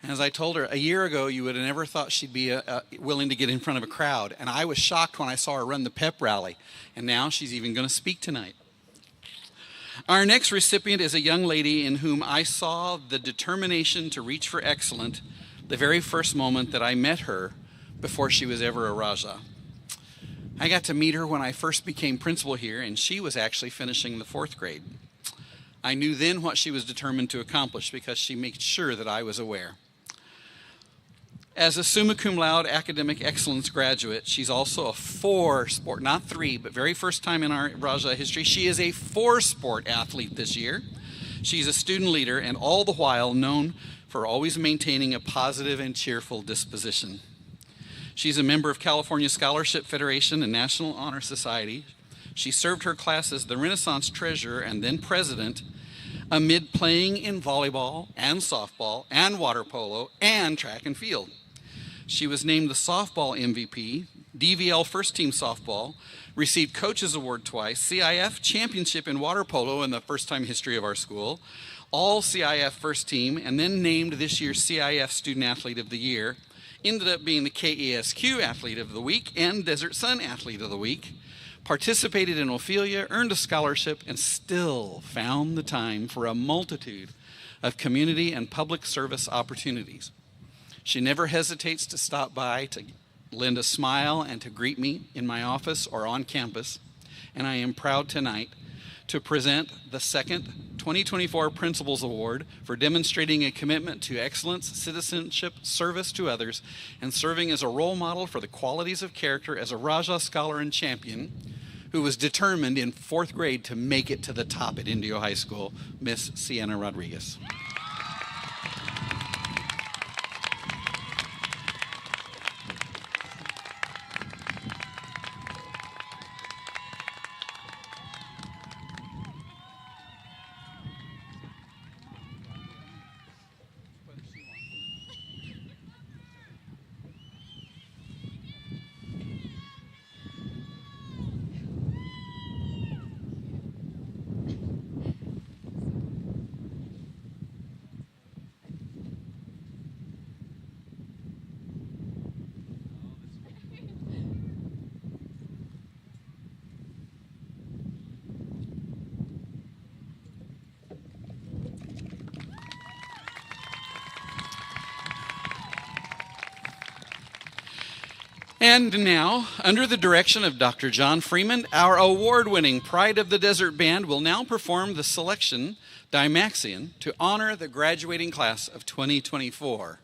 As I told her, a year ago, you would have never thought she'd be willing to get in front of a crowd. And I was shocked when I saw her run the pep rally. And now she's even going to speak tonight. Our next recipient is a young lady in whom I saw the determination to reach for excellence the very first moment that I met her before she was ever a Raja. I got to meet her when I first became principal here, and she was actually finishing the 4th grade. I knew then what she was determined to accomplish because she made sure that I was aware. As a summa cum laude academic excellence graduate, she's also a 4-sport, not 3, but very first time in our Raja history, she is a 4-sport athlete this year. She's a student leader and all the while known for always maintaining a positive and cheerful disposition. She's a member of California Scholarship Federation and National Honor Society. She served her class as the Renaissance Treasurer and then President amid playing in volleyball and softball and water polo and track and field. She was named the softball MVP, DVL First Team Softball, received Coaches Award twice, CIF Championship in water polo in the first time history of our school, all CIF First Team, and then named this year's CIF Student Athlete of the Year, ended up being the KESQ Athlete of the Week and Desert Sun Athlete of the Week, participated in Ophelia, earned a scholarship, and still found the time for a multitude of community and public service opportunities. She never hesitates to stop by to lend a smile and to greet me in my office or on campus, and I am proud tonight to present the second 2024 Principals Award for demonstrating a commitment to excellence, citizenship, service to others, and serving as a role model for the qualities of character as a Raja Scholar and Champion who was determined in 4th grade to make it to the top at Indio High School, Miss Sienna Rodriguez. And now, under the direction of Dr. John Freeman, our award-winning Pride of the Desert Band will now perform the selection Dymaxion to honor the graduating class of 2024.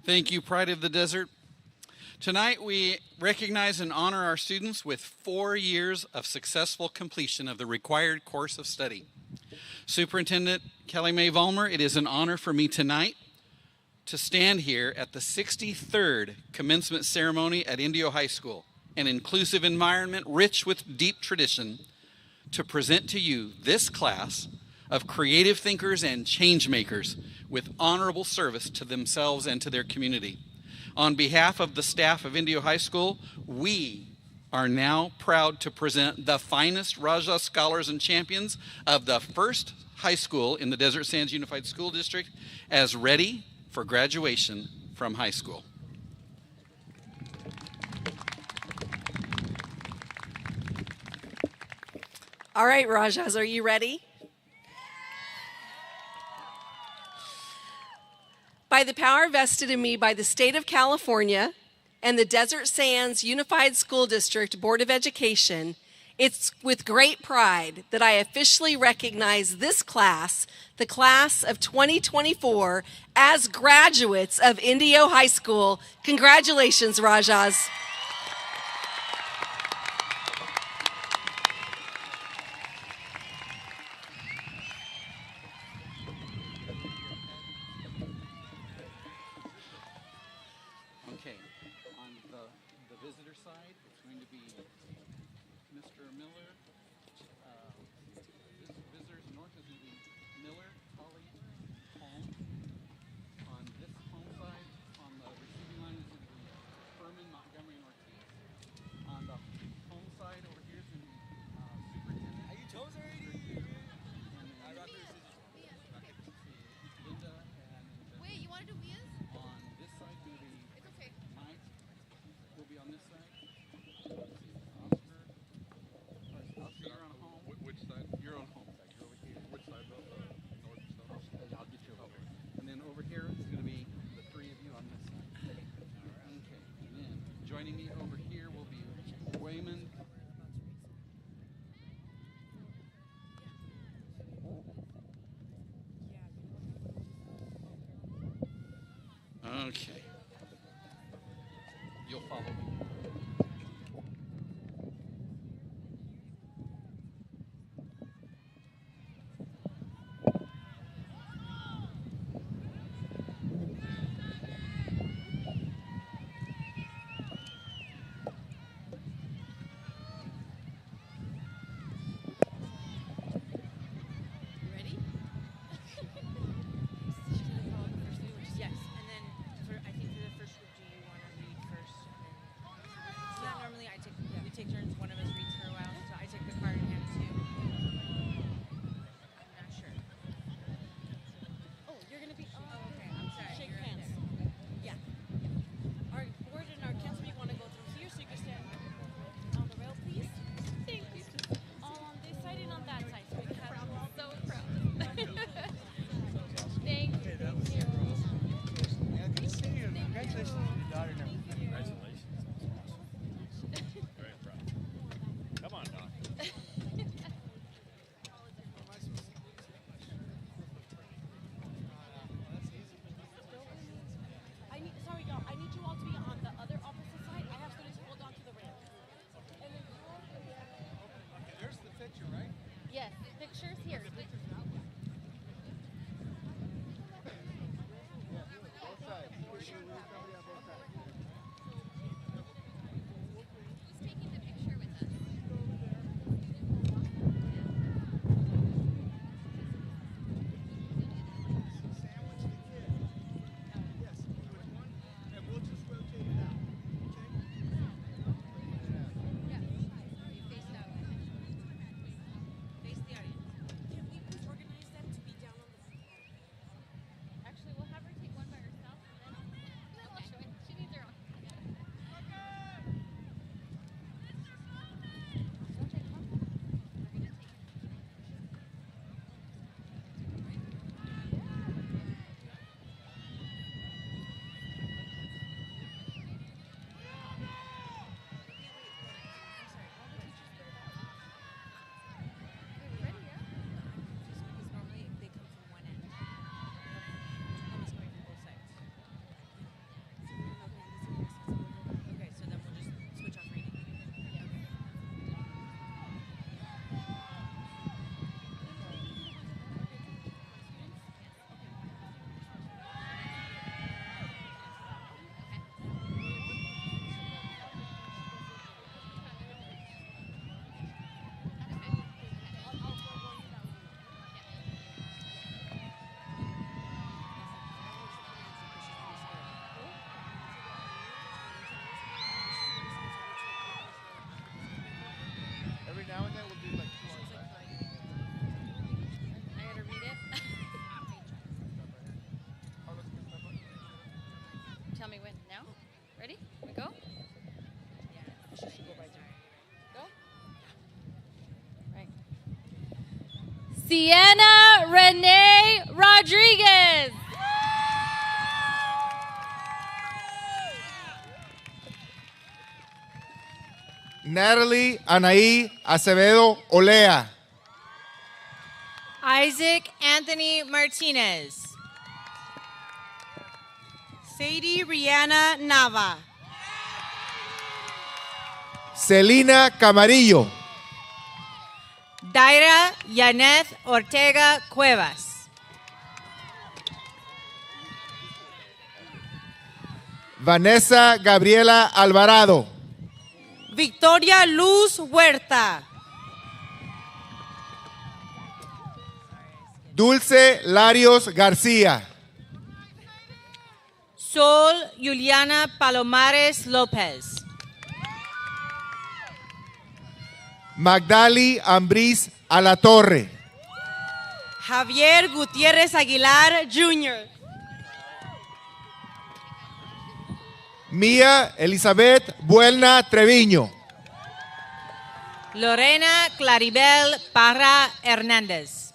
Thank you, Pride of the Desert. Tonight we recognize and honor our students with 4 years of successful completion of the required course of study. Superintendent Kelly Mae Vollmer, it is an honor for me tonight to stand here at the 63rd commencement ceremony at Indio High School, an inclusive environment rich with deep tradition, to present to you this class of creative thinkers and change makers with honorable service to themselves and to their community. On behalf of the staff of Indio High School, we are now proud to present the finest Raja scholars and champions of the first high school in the Desert Sands Unified School District as ready for graduation from high school. All right, Rajas, are you ready? By the power vested in me by the State of California and the Desert Sands Unified School District Board of Education, it's with great pride that I officially recognize this class, the class of 2024, as graduates of Indio High School. Congratulations, Rajas. Joining me over here will be Wayman. Okay. You'll follow me. Congratulations to your daughter and everything. Congratulations. Very proud. Come on, Doc. Sorry, y'all. I need you all to be on the other opposite side. I have students hold on to the rail. And then Okay, there's the picture, right? Yes, pictures here. Both sides. Who's taking the picture with us? Sandwich the kid. Yes, which one? And we'll just rotate it out. Yeah. You face that way. Face the audience. can we please organize them to be down on the floor? Actually, we'll have her take one by herself, and then I'll show it. She needs her own. Don't take one. We're gonna take Normally they come from one end. Almost going from both sides. Okay, so then we'll just switch off reading. Every now and then we'll do like 2 on the side. I gotta read it. Tell me when. Now? Ready? We go? Go? Right. Sienna Renee Rodriguez. Natalie Anaí Acevedo Olea. Isaac Anthony Martinez. Sadie Rihanna Nava. Celina Camarillo. Daira Yaneth Ortega Cuevas. Vanessa Gabriela Alvarado. Victoria Luz Huerta. Dulce Larios García. Sol Juliana Palomares López. Magdali Ambriz Alatorre. Javier Gutiérrez Aguilar Jr. Mía Elizabeth Buelna Treviño. Lorena Claribel Parra Hernández.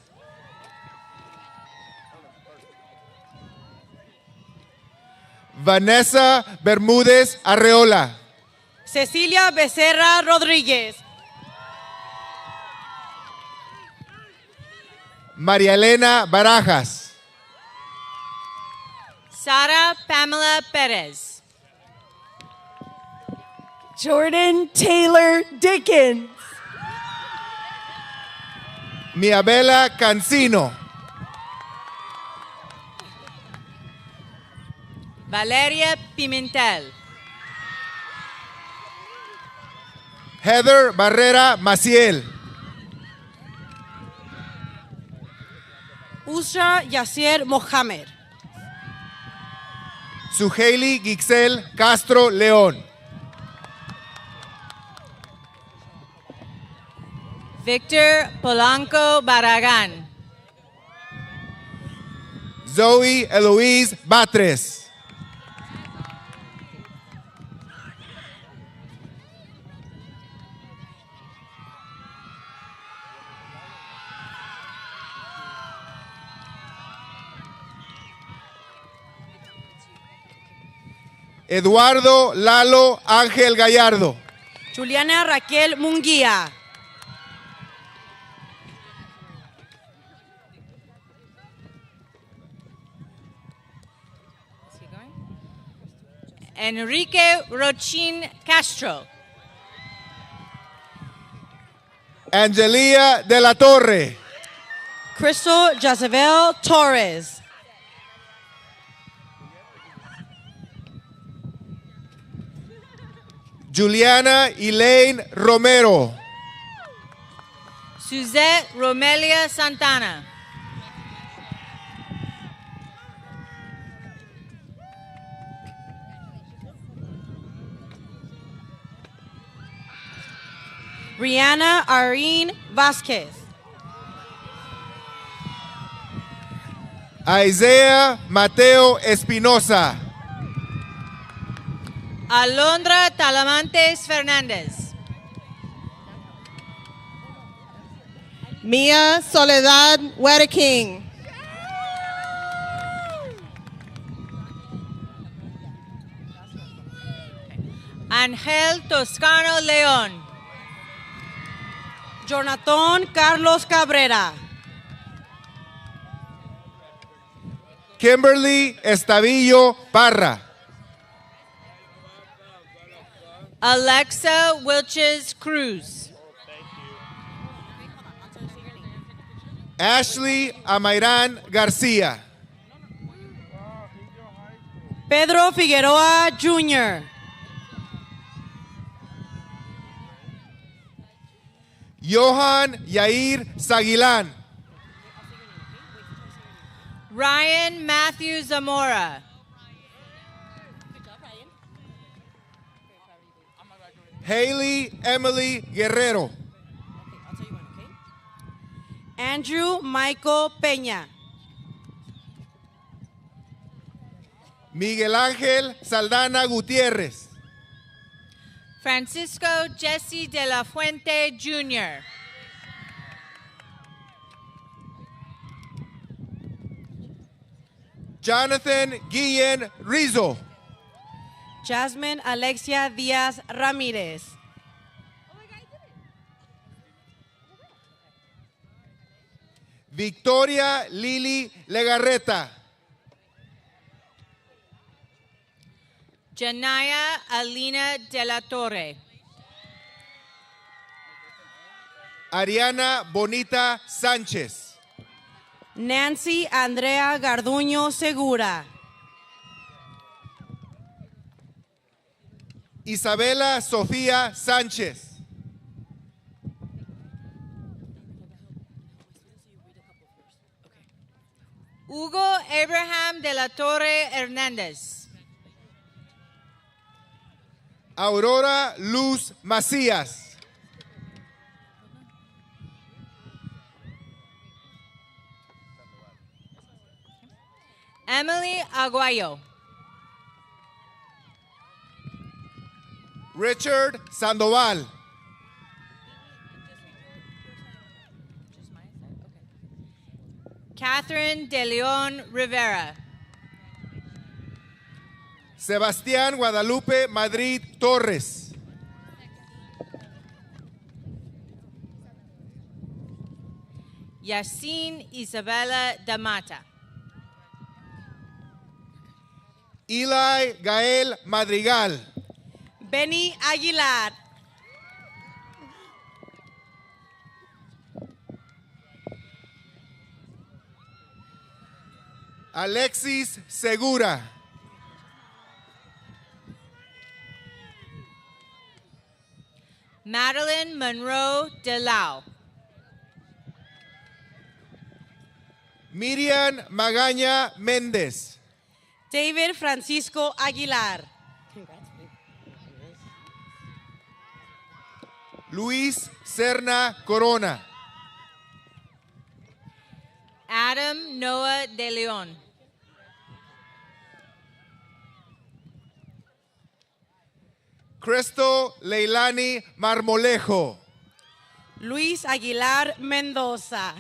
Vanessa Bermúdez Arreola. Cecilia Becerra Rodríguez. María Elena Barajas. Sara Pamela Perez. Jordan Taylor Dickens. Miabela Cancino. Valeria Pimentel. Heather Barrera Maciel. Usra Yasser Mohamed. Suheili Gixel Castro León. Victor Polanco Barragán. Zoe Eloise Batres. Eduardo Lalo Ángel Gallardo. Juliana Raquel Munguía. Enrique Rochin Castro. Angelia de la Torre. Crystal Jezebel Torres. Juliana Elaine Romero. Suzette Romelia Santana. Rihanna Irene Vasquez. Isaiah Mateo Espinosa. Alondra Talamantes Fernandez. Mia Soledad Wedeking. Angel Toscano León. Jonathan Carlos Cabrera. Kimberly Estavillo Parra. Alexa Wilches Cruz. Ashley Amairán García. Pedro Figueroa Jr. Johan Yair Zaguilán. Ryan Matthew Zamora. Haley Emily Guerrero. Andrew Michael Peña. Miguel Ángel Saldana Gutiérrez. Francisco Jesse de la Fuente Jr. Jonathan Guillen Rizzo. Jasmine Alexia Díaz Ramírez. Victoria Lili Legarreta. Janaya Alina de la Torre. Ariana Bonita Sánchez. Nancy Andrea Garduño Segura. Isabela Sofía Sánchez. Hugo Abraham de la Torre Hernández. Aurora Luz Macías. Emily Aguayo. Richard Sandoval. Catherine de Leon Rivera. Sebastián Guadalupe Madrid Torres. Yacine Isabella Damata. Eli Gael Madrigal. Benny Aguilar. Alexis Segura. Madeline Monroe DeLau. Miriam Magaña Méndez. David Francisco Aguilar. Luis Serna Corona. Adam Noah de Leon. Cristo Leilani Marmolejo. Luis Aguilar Mendoza.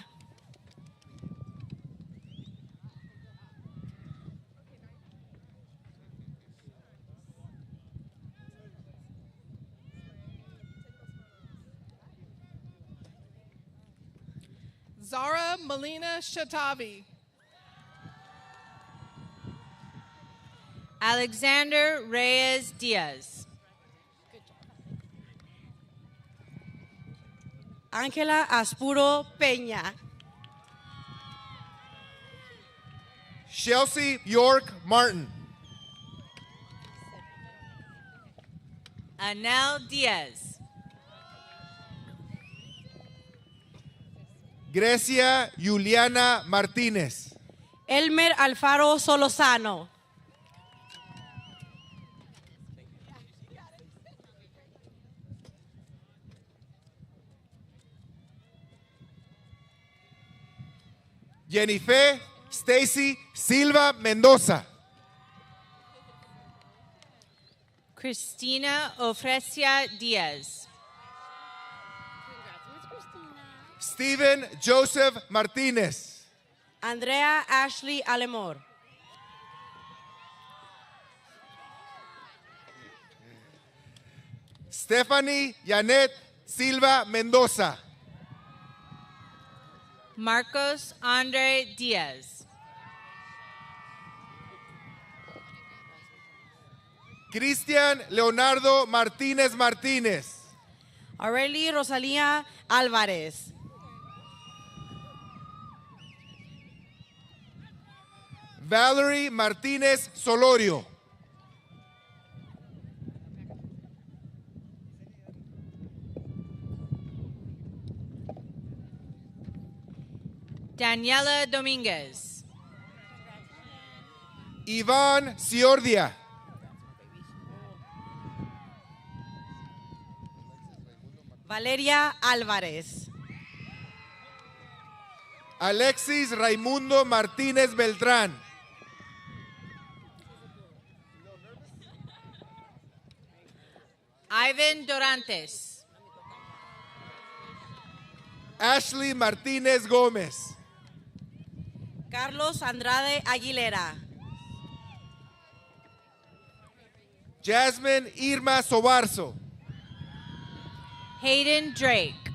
Zara Melina Shatavi. Alexander Reyes Diaz. Ángela Aspuro Peña. Chelsea York Martin. Anel Diaz. Grecia Juliana Martínez. Elmer Alfaro Solozano. Jennifer Stacy Silva Mendoza. Cristina Ofrecia Diaz. Stephen Joseph Martinez. Andrea Ashley Alemor. Stephanie Janet Silva Mendoza. Marcos Andre Diaz. Cristian Leonardo Martínez Martínez. Aureli Rosalía Álvarez. Valerie Martínez Solorio. Daniela Dominguez. Iván Ciordia. Valeria Álvarez. Alexis Raimundo Martínez Beltrán. Ivan Dorantes. Ashley Martínez Gómez. Carlos Andrade Aguilera. Jasmine Irma Sobarzo. Hayden Drake.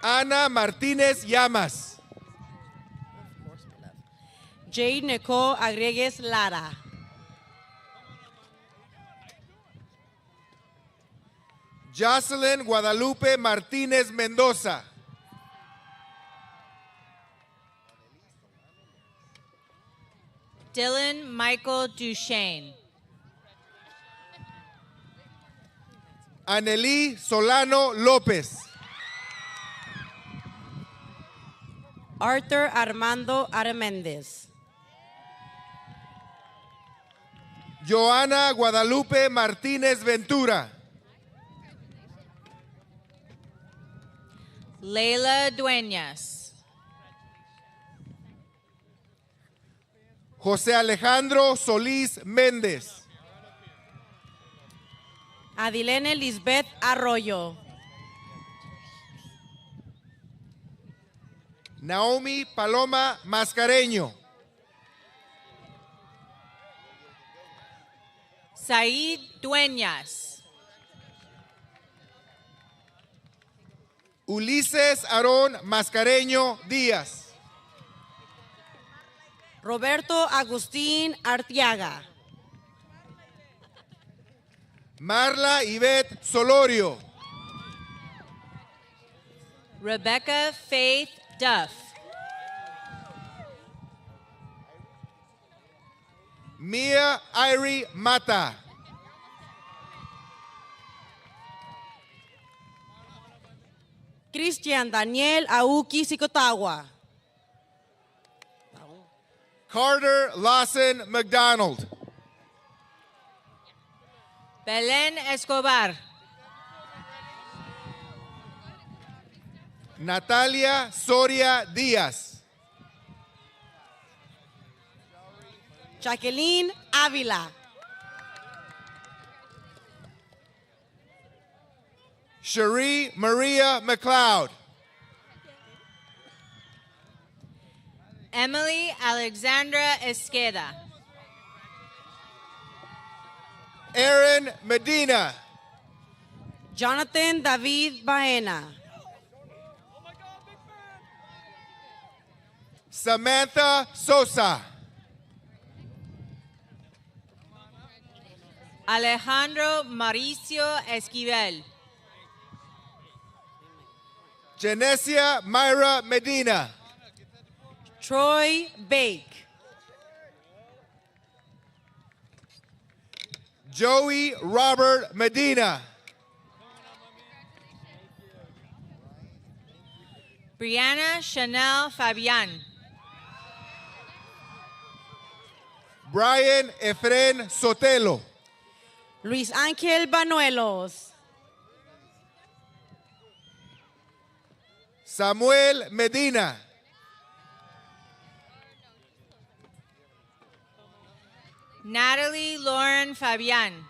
Ana Martínez Llamas. Jade Nicole Agriegues Lara. Jocelyn Guadalupe Martínez Mendoza. Dylan Michael Duchesne. Anelí Solano López. Arthur Armando Arméndez. Joana Guadalupe Martínez Ventura. Leila Dueñas. José Alejandro Solís Méndez. Adilene Lisbeth Arroyo. Naomi Paloma Mascareño. Said Dueñas. Ulises Aarón Mascareño Díaz. Roberto Agustín Artiaga. Marla Ivette Solorio. Rebecca Faith Duff. Mia Irie Mata. Cristian Daniel Auki Sikotawa. Carter Lawson McDonald. Belen Escobar. Natalia Soria Díaz. Jacqueline Ávila. Cherie Maria McLeod. Emily Alexandra Esqueda. Aaron Medina. Jonathan David Baena. Samantha Sosa. Alejandro Mauricio Esquivel. Genesia Myra Medina. Troy Bake. Joey Robert Medina. Brianna Chanel Fabian. Brian Efren Sotelo. Luis Ángel Banuelos. Samuel Medina. Natalie Lauren Fabian.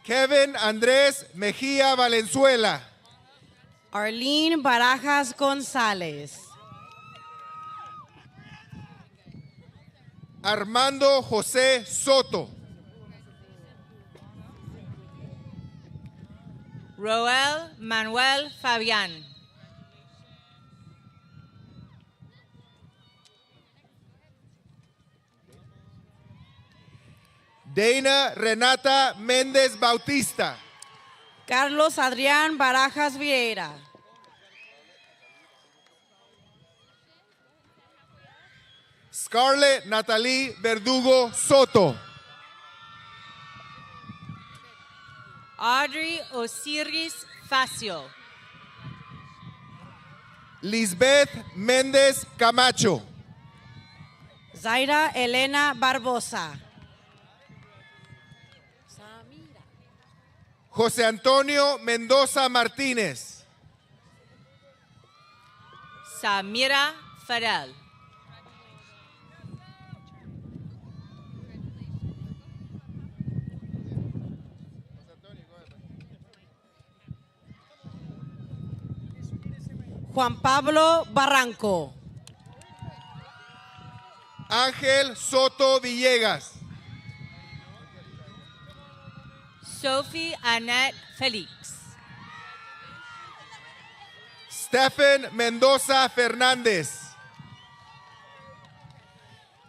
Kevin Andrés Mejía Valenzuela. Arlene Barajas González. Armando José Soto. Roel Manuel Fabian. Dana Renata Méndez Bautista. Carlos Adrián Barajas Vieira. Scarlett Natalie Verdugo Soto. Audrey Osiris Facio. Lisbeth Méndez Camacho. Zaira Elena Barbosa. José Antonio Mendoza Martínez. Samira Farel. Juan Pablo Barranco. Ángel Soto Villegas. Sophie Annette Felix. Stephen Mendoza Fernández.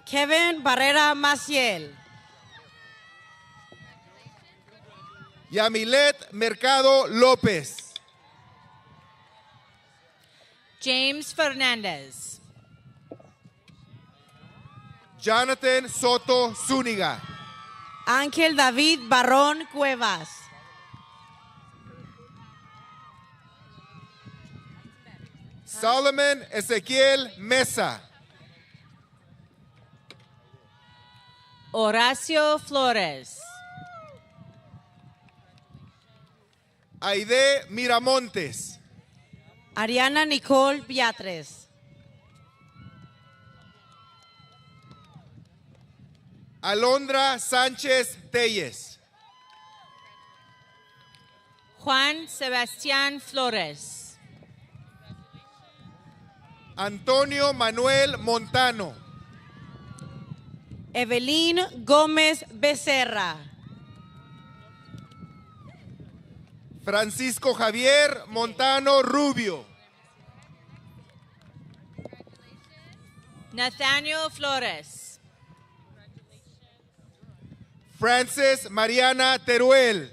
Kevin Barrera Maciel. Yamilet Mercado López. James Fernandez. Jonathan Soto Zúñiga. Ángel David Barrón Cuevas. Solomon Ezequiel Mesa. Horacio Flores. Aide Miramontes. Ariana Nicole Beatriz. Alondra Sánchez Telles. Juan Sebastián Flores. Antonio Manuel Montano. Evelyn Gómez Becerra. Francisco Javier Montano Rubio. Nathaniel Flores. Frances Mariana Teruel.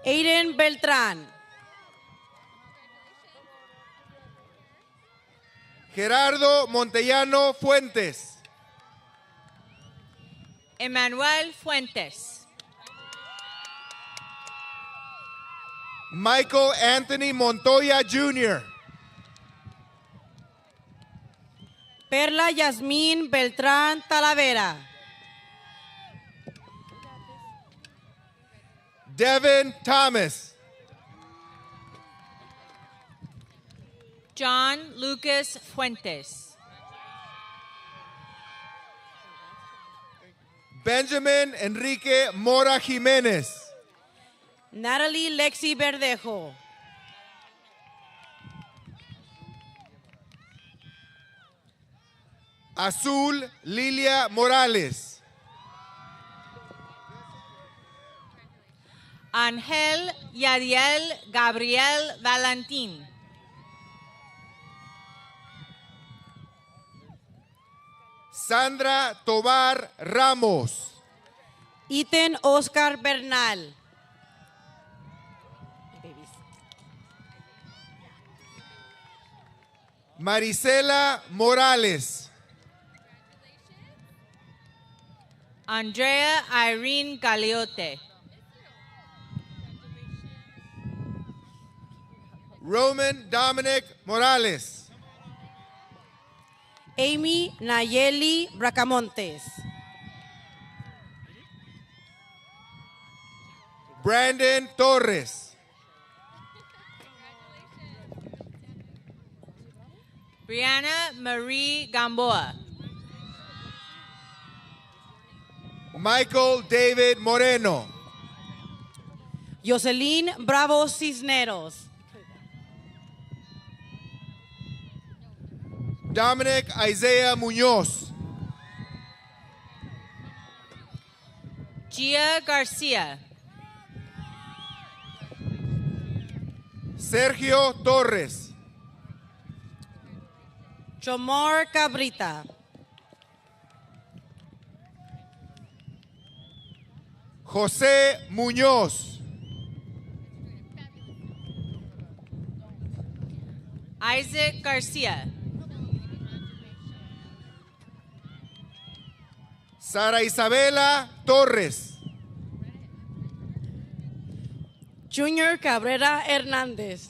Aiden Beltrán. Gerardo Montellano Fuentes. Emmanuel Fuentes. Michael Anthony Montoya Jr. Perla Yasmín Beltrán Talavera. Devin Thomas. John Lucas Fuentes. Benjamin Enrique Mora Jiménez. Natalie Lexi Verdejo. Azul Lilia Morales. Ángel Yadiel Gabriel Valentín. Sandra Tobar Ramos. Iten Oscar Bernal. Marisela Morales. Andrea Irene Galeote. Roman Dominic Morales. Amy Nayeli Bracamontes. Brandon Torres. Brianna Marie Gamboa. Michael David Moreno. Jocelyn Bravo Cisneros. Dominic Isaiah Muñoz. Gia Garcia. Sergio Torres. Chomor Cabrita. José Muñoz. Isaac Garcia. Sara Isabela Torres. Junior Cabrera Hernández.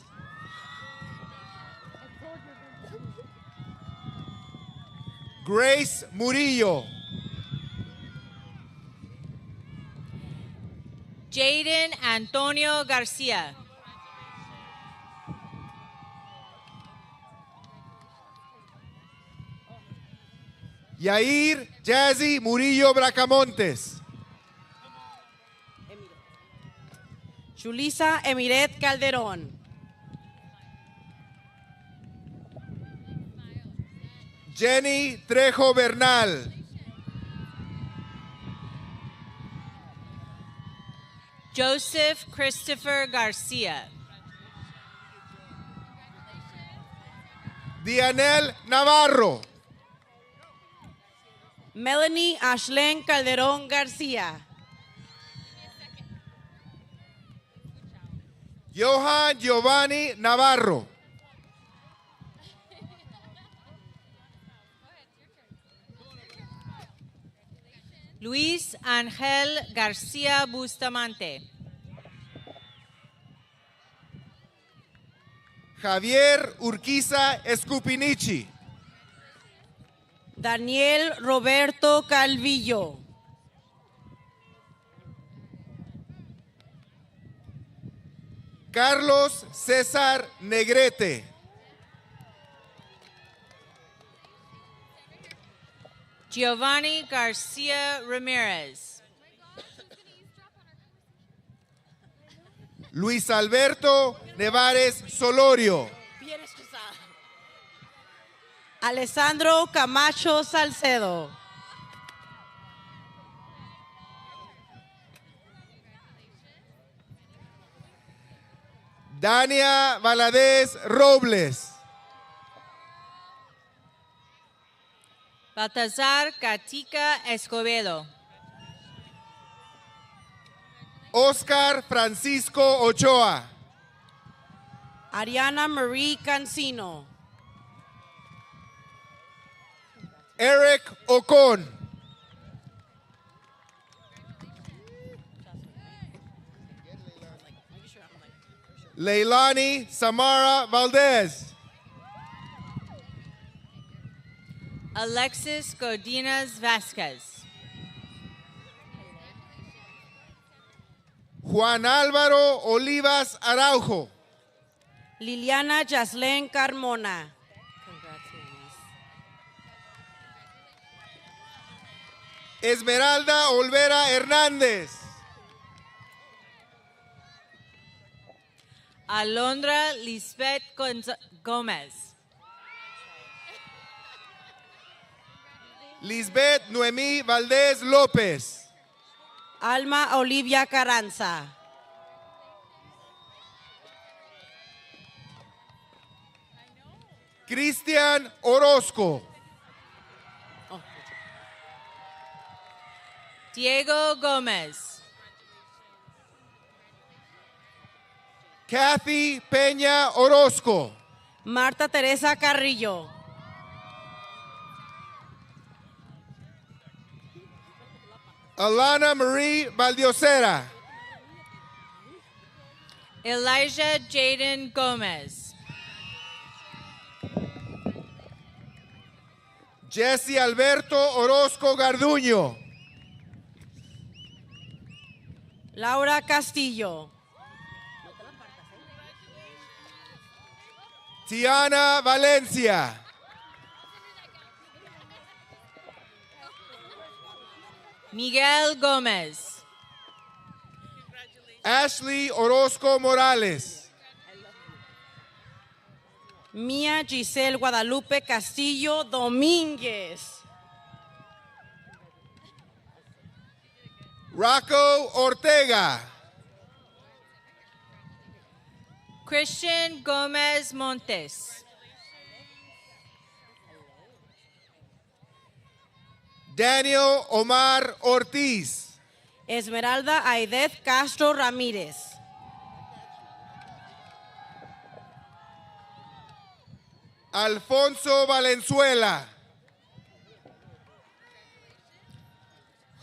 Grace Murillo. Jaden Antonio Garcia. Yair Jazzy Murillo Bracamontes. Julisa Emiret Calderón. Jenny Trejo Bernal. Joseph Christopher Garcia. Dianel Navarro. Melanie Ashlen Calderón García. Johan Giovanni Navarro. Luis Ángel García Bustamante. Javier Urquiza Escupinichi. Daniel Roberto Calvillo. Carlos César Negrete. Giovanni Garcia Ramirez. Luis Alberto Nevares Solorio. Alessandro Camacho Salcedo. Dania Valadez Robles. Baltazar Catica Escobedo. Oscar Francisco Ochoa. Ariana Marie Cancino. Eric Ocon. Leilani Samara Valdez. Alexis Godinez Vasquez. Juan Álvaro Olivas Araujo. Liliana Jaslen Carmona. Esmeralda Olvera Hernández. Alondra Lisbeth Gómez. Lisbeth Noemí Valdés López. Alma Olivia Carranza. Cristian Orozco. Diego Gomez. Kathy Peña Orozco. Marta Teresa Carrillo. Alana Marie Valdiosera. Elijah Jaden Gomez. Jesse Alberto Orozco Garduño. Laura Castillo. Tiana Valencia. Miguel Gomez. Ashley Orozco Morales. Mía Giselle Guadalupe Castillo Domínguez. Rocco Ortega. Christian Gomez Montes. Daniel Omar Ortiz. Esmeralda Aidez Castro Ramírez. Alfonso Valenzuela.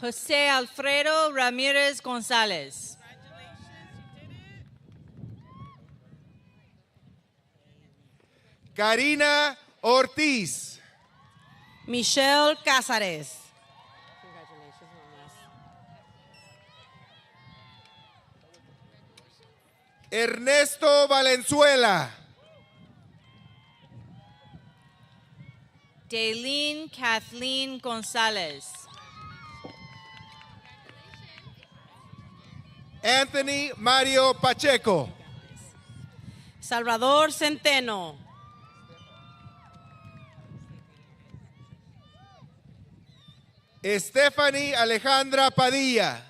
José Alfredo Ramírez González. Karina Ortiz. Michelle Cázares. Ernesto Valenzuela. Daylene Kathleen González. Anthony Mario Pacheco. Salvador Centeno. Stephanie Alejandra Padilla.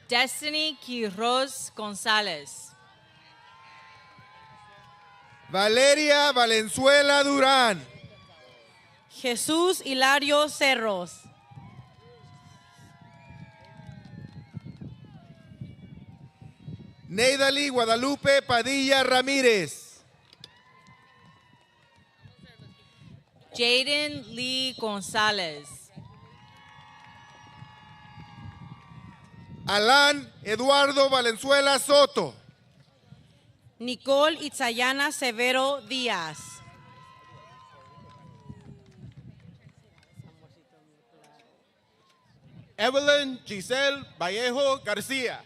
Destiny Quiroz González. Valeria Valenzuela Durán. Jesús Hilario Cerros. Neidali Guadalupe Padilla Ramírez. Jaden Lee González. Alan Eduardo Valenzuela Soto. Nicole Itzayana Severo Díaz. Evelyn Giselle Vallejo García.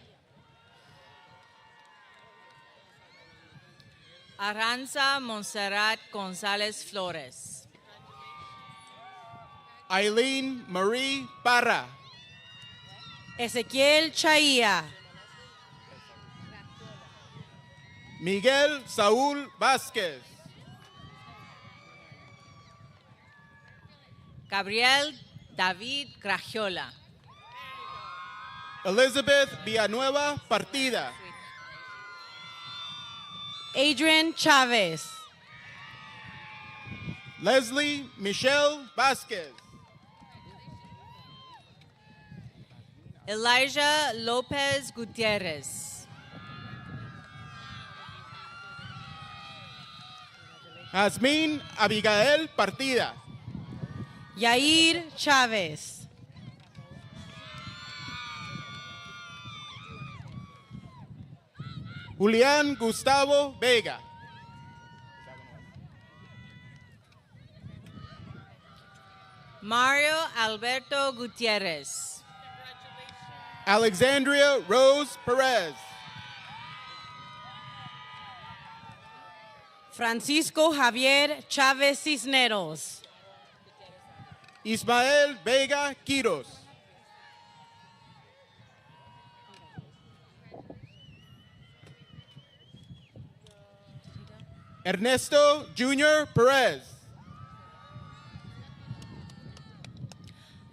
Aranza Montserrat González Flores. Eileen Marie Parra. Ezequiel Chaía. Miguel Saúl Vázquez. Gabriel David Gragiola. Elizabeth Villanueva Partida. Adrian Chávez. Leslie Michelle Vázquez. Elijah Lopez Gutierrez. Jazmín Abigail Partida. Yair Chávez. Julián Gustavo Vega. Mario Alberto Gutierrez. Alexandria Rose Perez. Francisco Javier Chávez Cisneros. Ismael Vega Quiros. Ernesto Jr. Perez.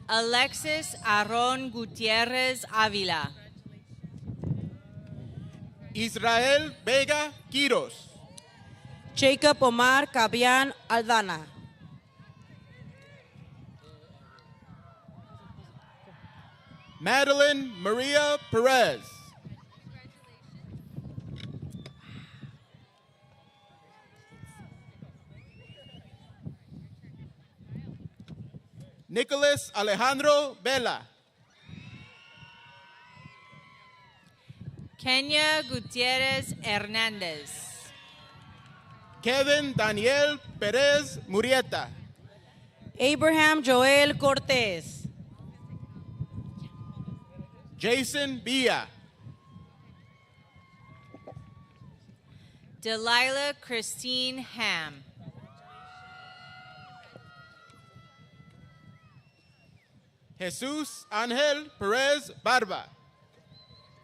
Alexis Aaron Gutierrez Avila. Israel Vega Quiros. Jacob Omar Cabian Aldana. Madeline Maria Perez. Nicholas Alejandro Vela. Kenya Gutierrez Hernandez. Kevin Daniel Perez Murieta. Abraham Joel Cortez. Jason Villa. Delilah Christine Ham. Jesus Angel Perez Barba.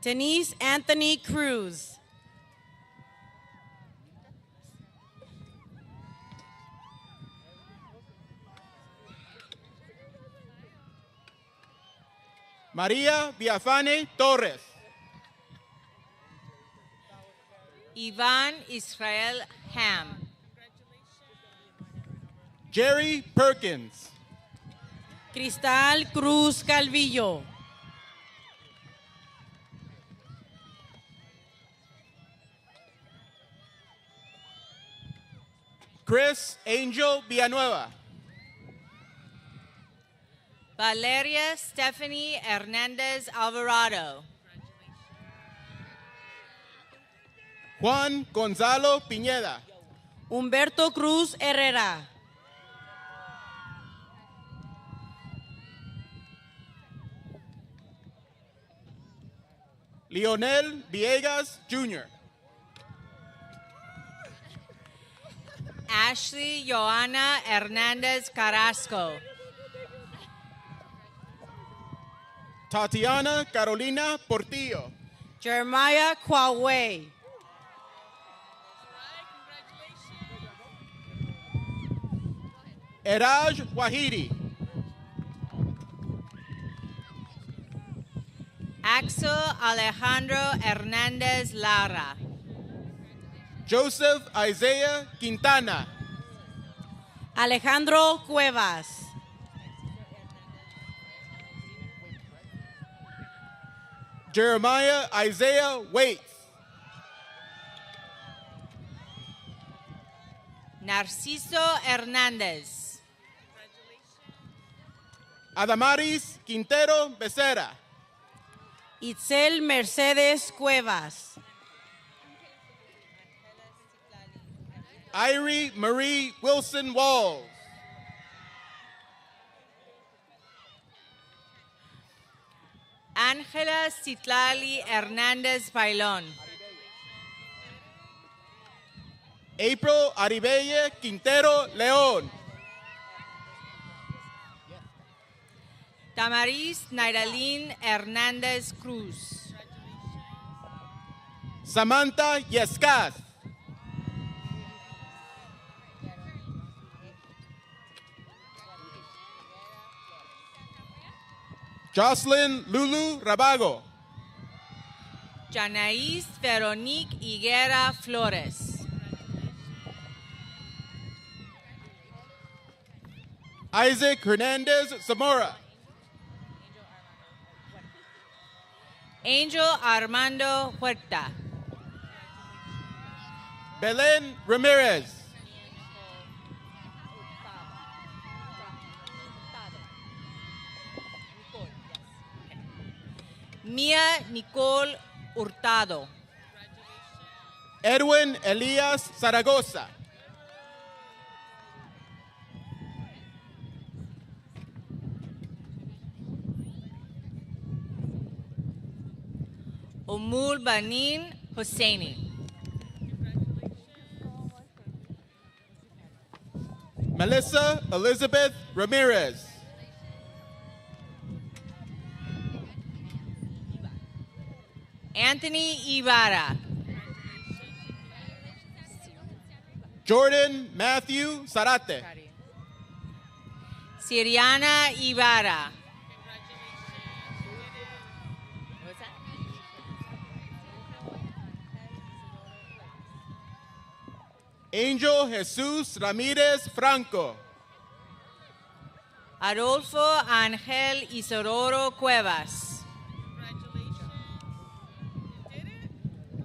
Denise Anthony Cruz. Maria Viafane Torres. Ivan Israel Ham. Jerry Perkins. Cristal Cruz Calvillo. Chris Angel Villanueva. Valeria Stephanie Hernandez Alvarado. Juan Gonzalo Piñeda. Humberto Cruz Herrera. Lionel Villegas Jr. Ashley Joanna Hernandez Carrasco. Tatiana Carolina Portillo. Jeremiah Kwaway. Eraj Wahidi. Axel Alejandro Hernandez Lara. Joseph Isaiah Quintana. Alejandro Cuevas. Jeremiah Isaiah Waits. Narciso Hernandez. Adamaris Quintero Becerra. Itzel Mercedes Cuevas. Irie Marie Wilson Walls. Ángela Citlali Hernandez Bailón. April Aribelle Quintero León. Tamaris Nairalín Hernández Cruz. Samantha Yescaz. Jocelyn Lulu Rabago. Janaís Veronique Higuera Flores. Isaac Hernandez Zamora. Angel Armando Huerta. Belen Ramirez. Mia Nicole Hurtado. Edwin Elias Zaragoza. Omul Banin Hosseini. Melissa Elizabeth Ramirez. Anthony Ibarra. Jordan Matthew Zarate. Siriana Ibarra. Angel Jesus Ramirez Franco. Adolfo Ángel Isidoro Cuevas.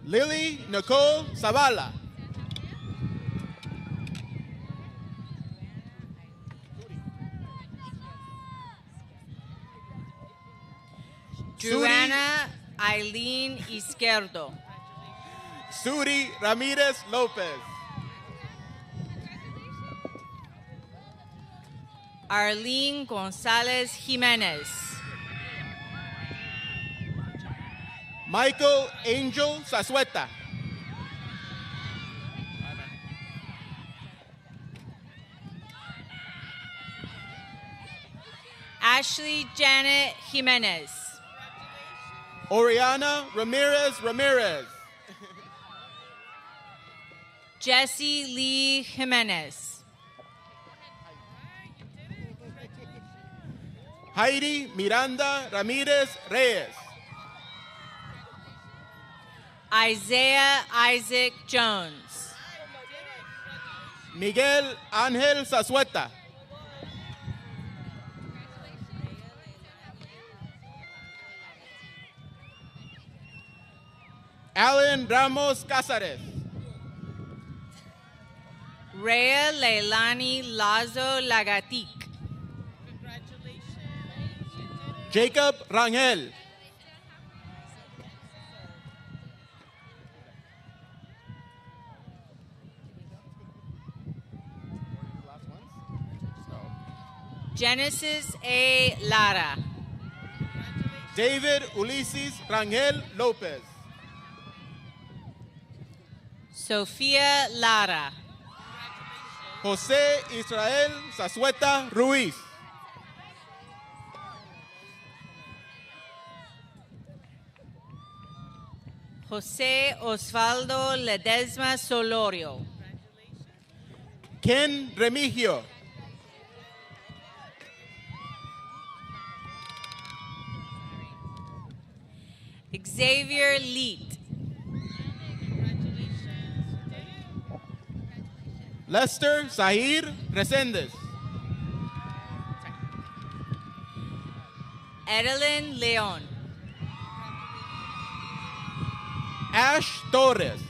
Lily Nicole Zavala. Joanna Eileen Izquierdo. Suri Ramirez Lopez. Arlene González Jiménez. Michael Angel Zazueta. Ashley Janet Jiménez. Oriana Ramirez Ramirez. Jesse Lee Jiménez. Heidi Miranda Ramirez Reyes. Isaiah Isaac Jones. Miguel Ángel Zazueta. Alan Ramos Cázares. Rhea Leilani Lazo Lagatic. Jacob Rangel. Genesis A. Lara. David Ulises Rangel Lopez. Sofía Lara. José Israel Zazueta Ruiz. José Osvaldo Ledesma Solorio. Ken Remigio. Xavier Leet. Lester Zahir Resendez. Edelyn Leon. Ash Torres.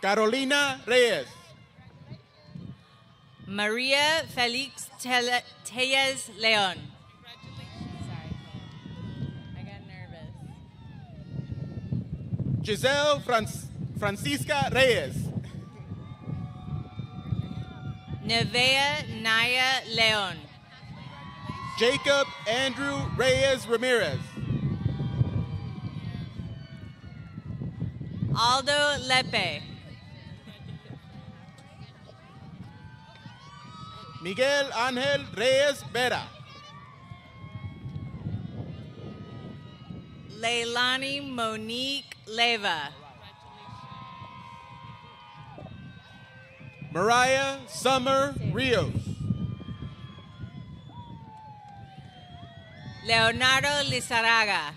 Carolina Reyes. Maria Felix Tellez Leon. I got nervous. Giselle Francisca Reyes. Nevea Naya Leon. Jacob Andrew Reyes Ramirez. Aldo Lepe. Miguel Ángel Reyes Vera. Leilani Monique Leva. Mariah Summer Rios. Leonardo Lizaraga.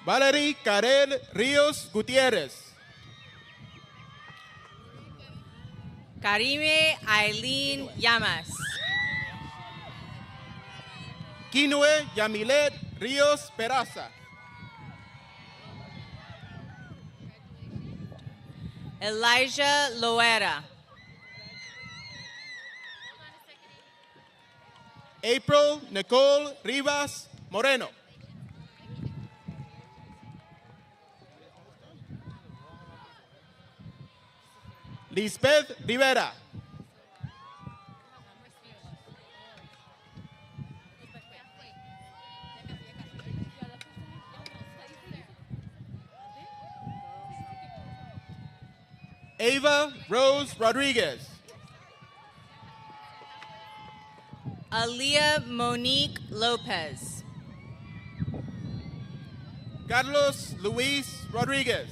Valerie Karel Rios Gutierrez. Karime Aileen Llamas. Quinue Yamilet Rios Peraza. Elijah Loera. April Nicole Rivas Moreno. Lisbeth Rivera. Ava Rose Rodriguez. Aaliyah Monique Lopez. Carlos Luis Rodriguez.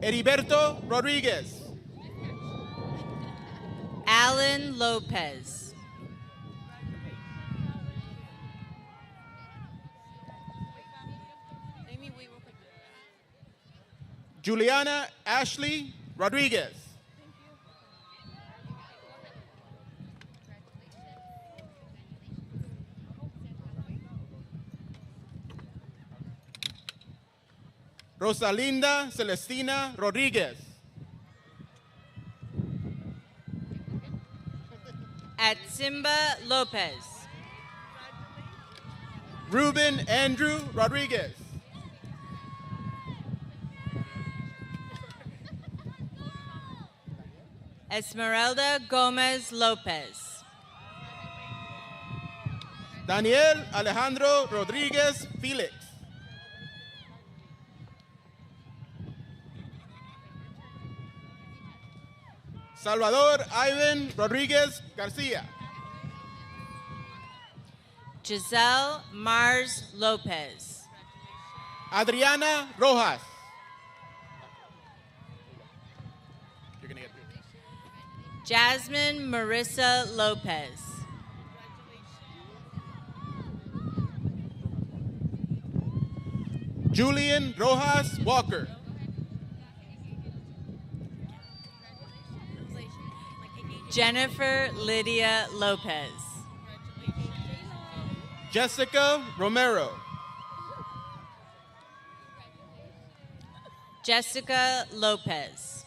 Heriberto Rodriguez. Alan Lopez. Juliana Ashley Rodriguez. Rosalinda Celestina Rodriguez. Atsimba Lopez. Ruben Andrew Rodriguez. Esmeralda Gomez Lopez. Daniel Alejandro Rodriguez Felix. Salvador Ivan Rodriguez Garcia. Giselle Mars Lopez. Adriana Rojas. You're gonna get Jasmine Marissa Lopez. Julian Rojas Walker. Jennifer Lydia Lopez. Jessica Romero. Jessica Lopez.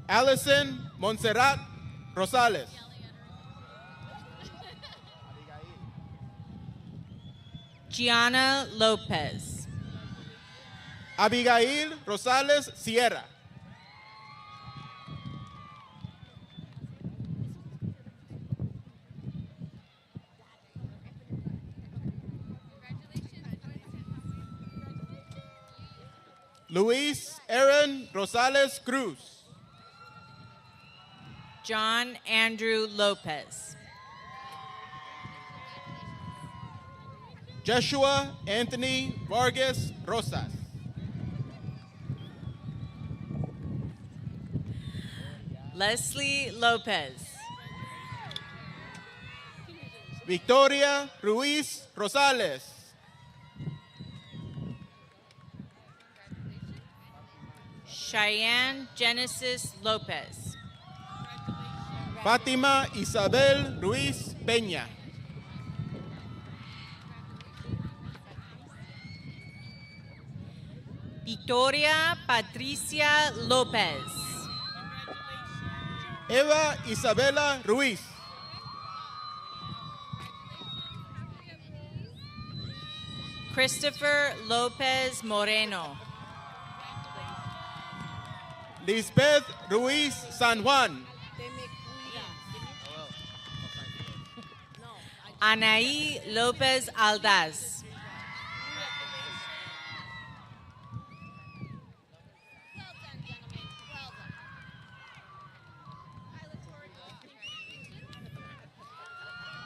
Allison Montserrat Rosales. Gianna Lopez. Abigail Rosales Sierra. Luis Aaron Rosales Cruz. John Andrew Lopez. Joshua Anthony Vargas Rosas. Leslie Lopez. Victoria Ruiz Rosales. Cheyenne Genesis Lopez. Fátima Isabel Ruiz Peña. Victoria Patricia Lopez. Eva Isabela Ruiz. Christopher Lopez Moreno. Lisbeth Ruiz San Juan. Anaí Lopez Aldaz.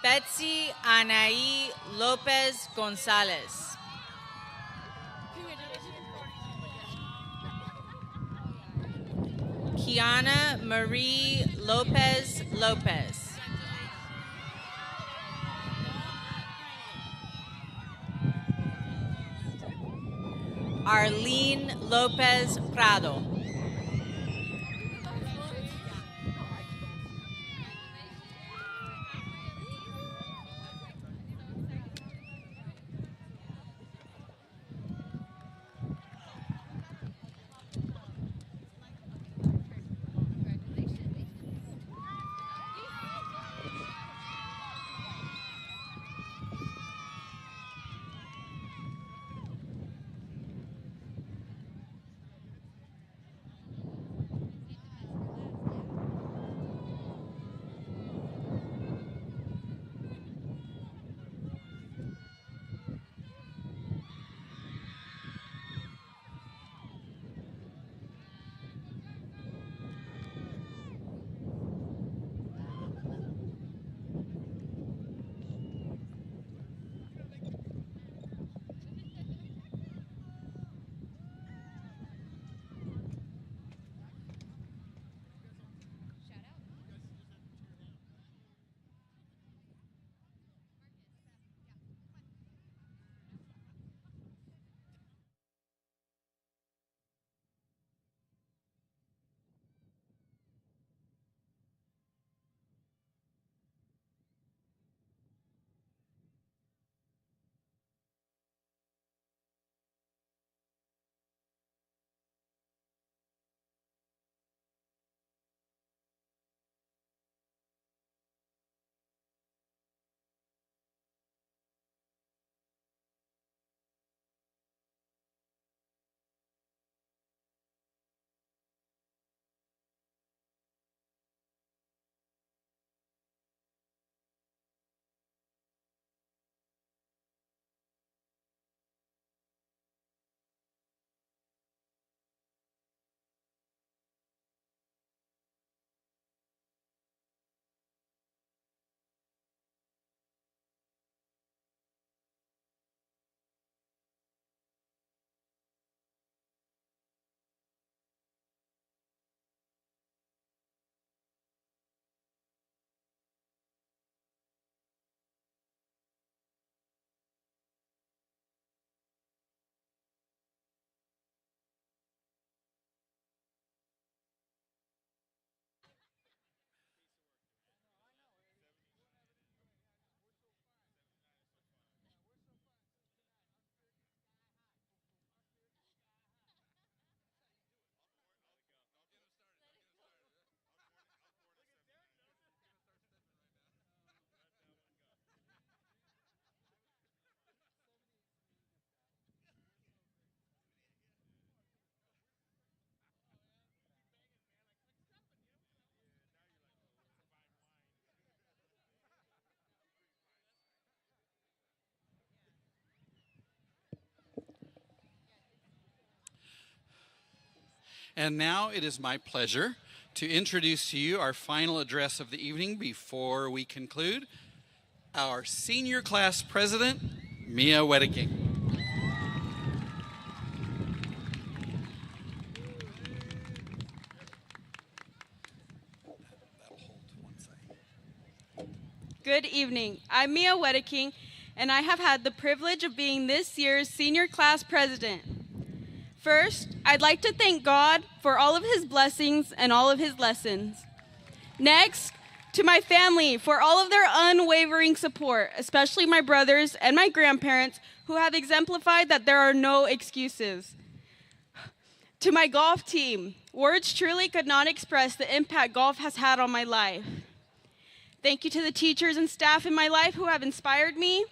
Betsy Anaí Lopez Gonzalez. Kiana Marie Lopez Lopez. Arlene Lopez Prado. And now it is my pleasure to introduce to you our final address of the evening before we conclude, our senior class president, Mia Wedeking. Good evening. I'm Mia Wedeking, and I have had the privilege of being this year's senior class president. First, I'd like to thank God for all of his blessings and all of his lessons. Next, to my family for all of their unwavering support, especially my brothers and my grandparents who have exemplified that there are no excuses. To my golf team, words truly could not express the impact golf has had on my life. Thank you to the teachers and staff in my life who have inspired me.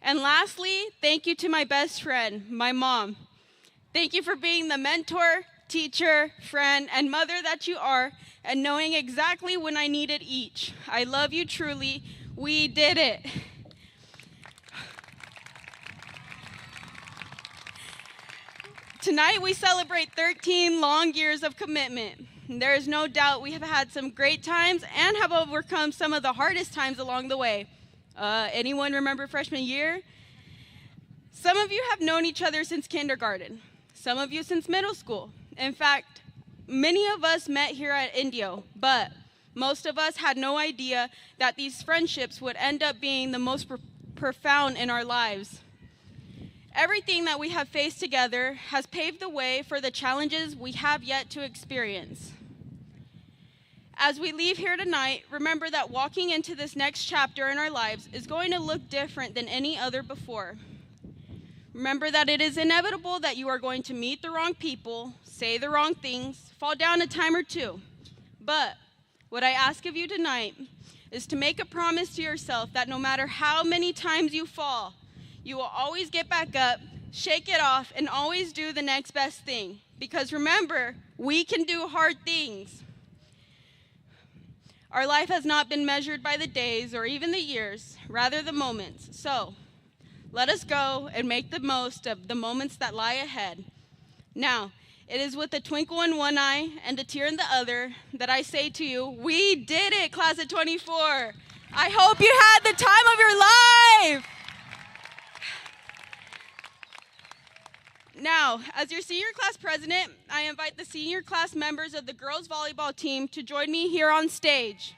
And lastly, thank you to my best friend, my mom. Thank you for being the mentor, teacher, friend, and mother that you are, and knowing exactly when I needed each. I love you truly. We did it. Tonight we celebrate 13 long years of commitment. There is no doubt we have had some great times and have overcome some of the hardest times along the way. Anyone remember freshman year? Some of you have known each other since kindergarten. Some of you since middle school. In fact, many of us met here at Indio, but most of us had no idea that these friendships would end up being the most profound in our lives. Everything that we have faced together has paved the way for the challenges we have yet to experience. As we leave here tonight, remember that walking into this next chapter in our lives is going to look different than any other before. Remember that it is inevitable that you are going to meet the wrong people, say the wrong things, fall down a time or two. But what I ask of you tonight is to make a promise to yourself that no matter how many times you fall, you will always get back up, shake it off, and always do the next best thing. Because remember, we can do hard things. Our life has not been measured by the days or even the years, rather the moments. So, let us go and make the most of the moments that lie ahead. Now, it is with a twinkle in one eye and a tear in the other that I say to you, we did it, class of 24. I hope you had the time of your life. Now, as your senior class president, I invite the senior class members of the girls volleyball team to join me here on stage.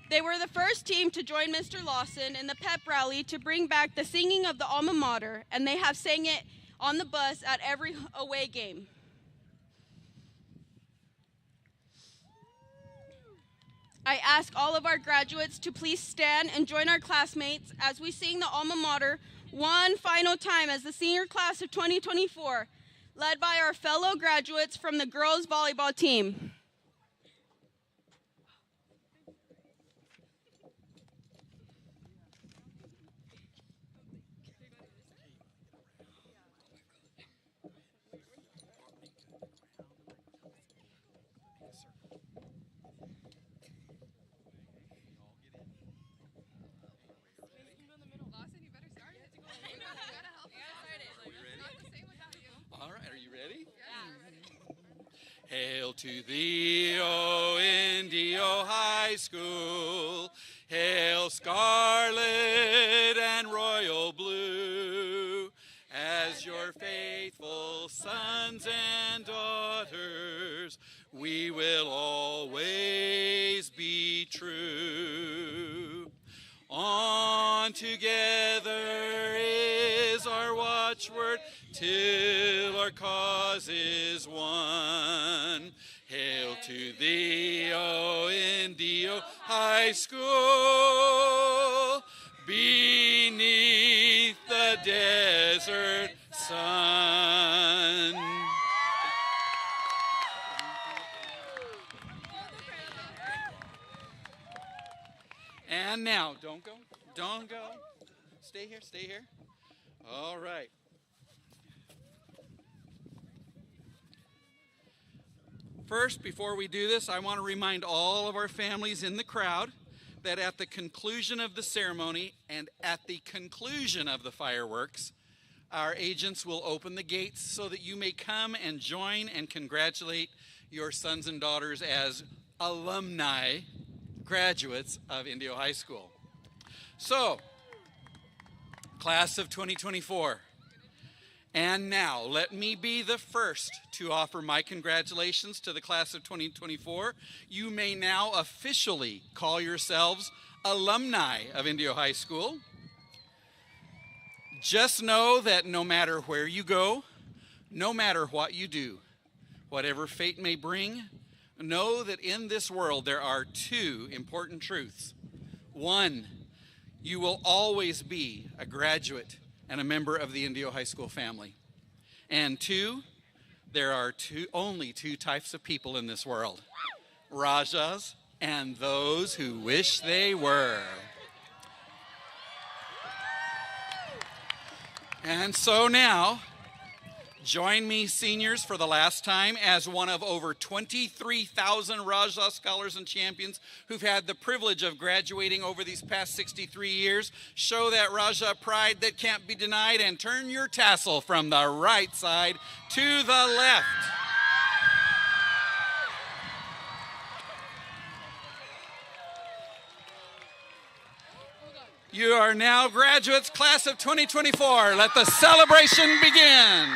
They were the first team to join Mr. Lawson in the pep rally to bring back the singing of the Alma Mater, and they have sang it on the bus at every away game. I ask all of our graduates to please stand and join our classmates as we sing the Alma Mater one final time as the senior class of 2024, led by our fellow graduates from the girls volleyball team. All right, are you ready? Hail to thee, O Indio High School. Hail scarlet and royal blue. As your faithful sons and daughters, we will always be true. On together is our watchword, till our cause is won. Hail to thee, O Indio High School, beneath the desert sun. And now, don't go. Stay here. All right. First, before we do this, I want to remind all of our families in the crowd that at the conclusion of the ceremony and at the conclusion of the fireworks, our agents will open the gates so that you may come and join and congratulate your sons and daughters as alumni, graduates of Indio High School. So, class of 2024. And now, let me be the first to offer my congratulations to the class of 2024. You may now officially call yourselves alumni of Indio High School. Just know that no matter where you go, no matter what you do, whatever fate may bring, know that in this world there are two important truths. One, you will always be a graduate and a member of the Indio High School family. And two, there are only two types of people in this world, Rajas and those who wish they were. And so now, join me, seniors, for the last time as one of over 23,000 Raja scholars and champions who've had the privilege of graduating over these past 63 years. Show that Raja pride that can't be denied and turn your tassel from the right side to the left. You are now graduates, class of 2024. Let the celebration begin.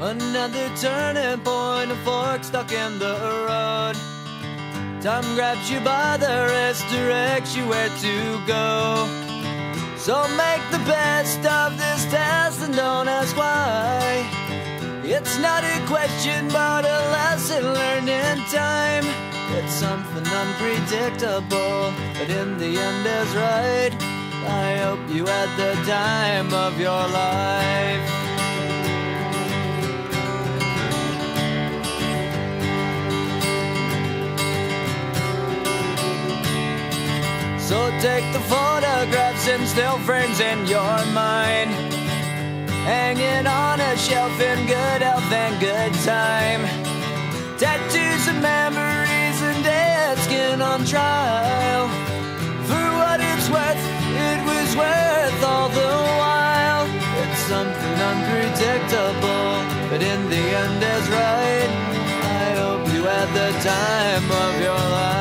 Another turning point, a fork stuck in the road. Time grabs you by the wrist, directs you where to go. So make the best of this test and don't ask why. It's not a question but a lesson learned in time. It's something unpredictable, but in the end is right. I hope you had the time of your life. So take the photographs and still frames in your mind, hanging on a shelf in good health and good time. Tattoos and memories and dead skin on trial. For what it's worth, it was worth all the while. It's something unpredictable, but in the end is right. I hope you had the time of your life.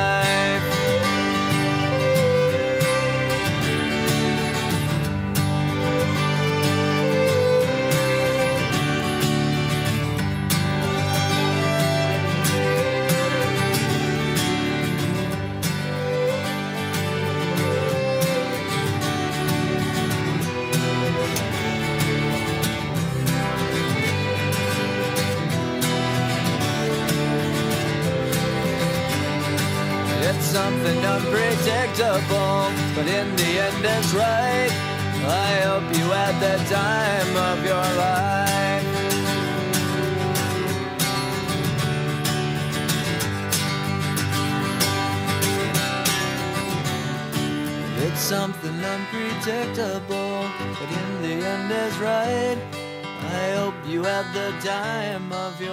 Something unpredictable, but in the end it's right. I hope you had the time of your life. It's something unpredictable, but in the end is right. I hope you had the time of your life.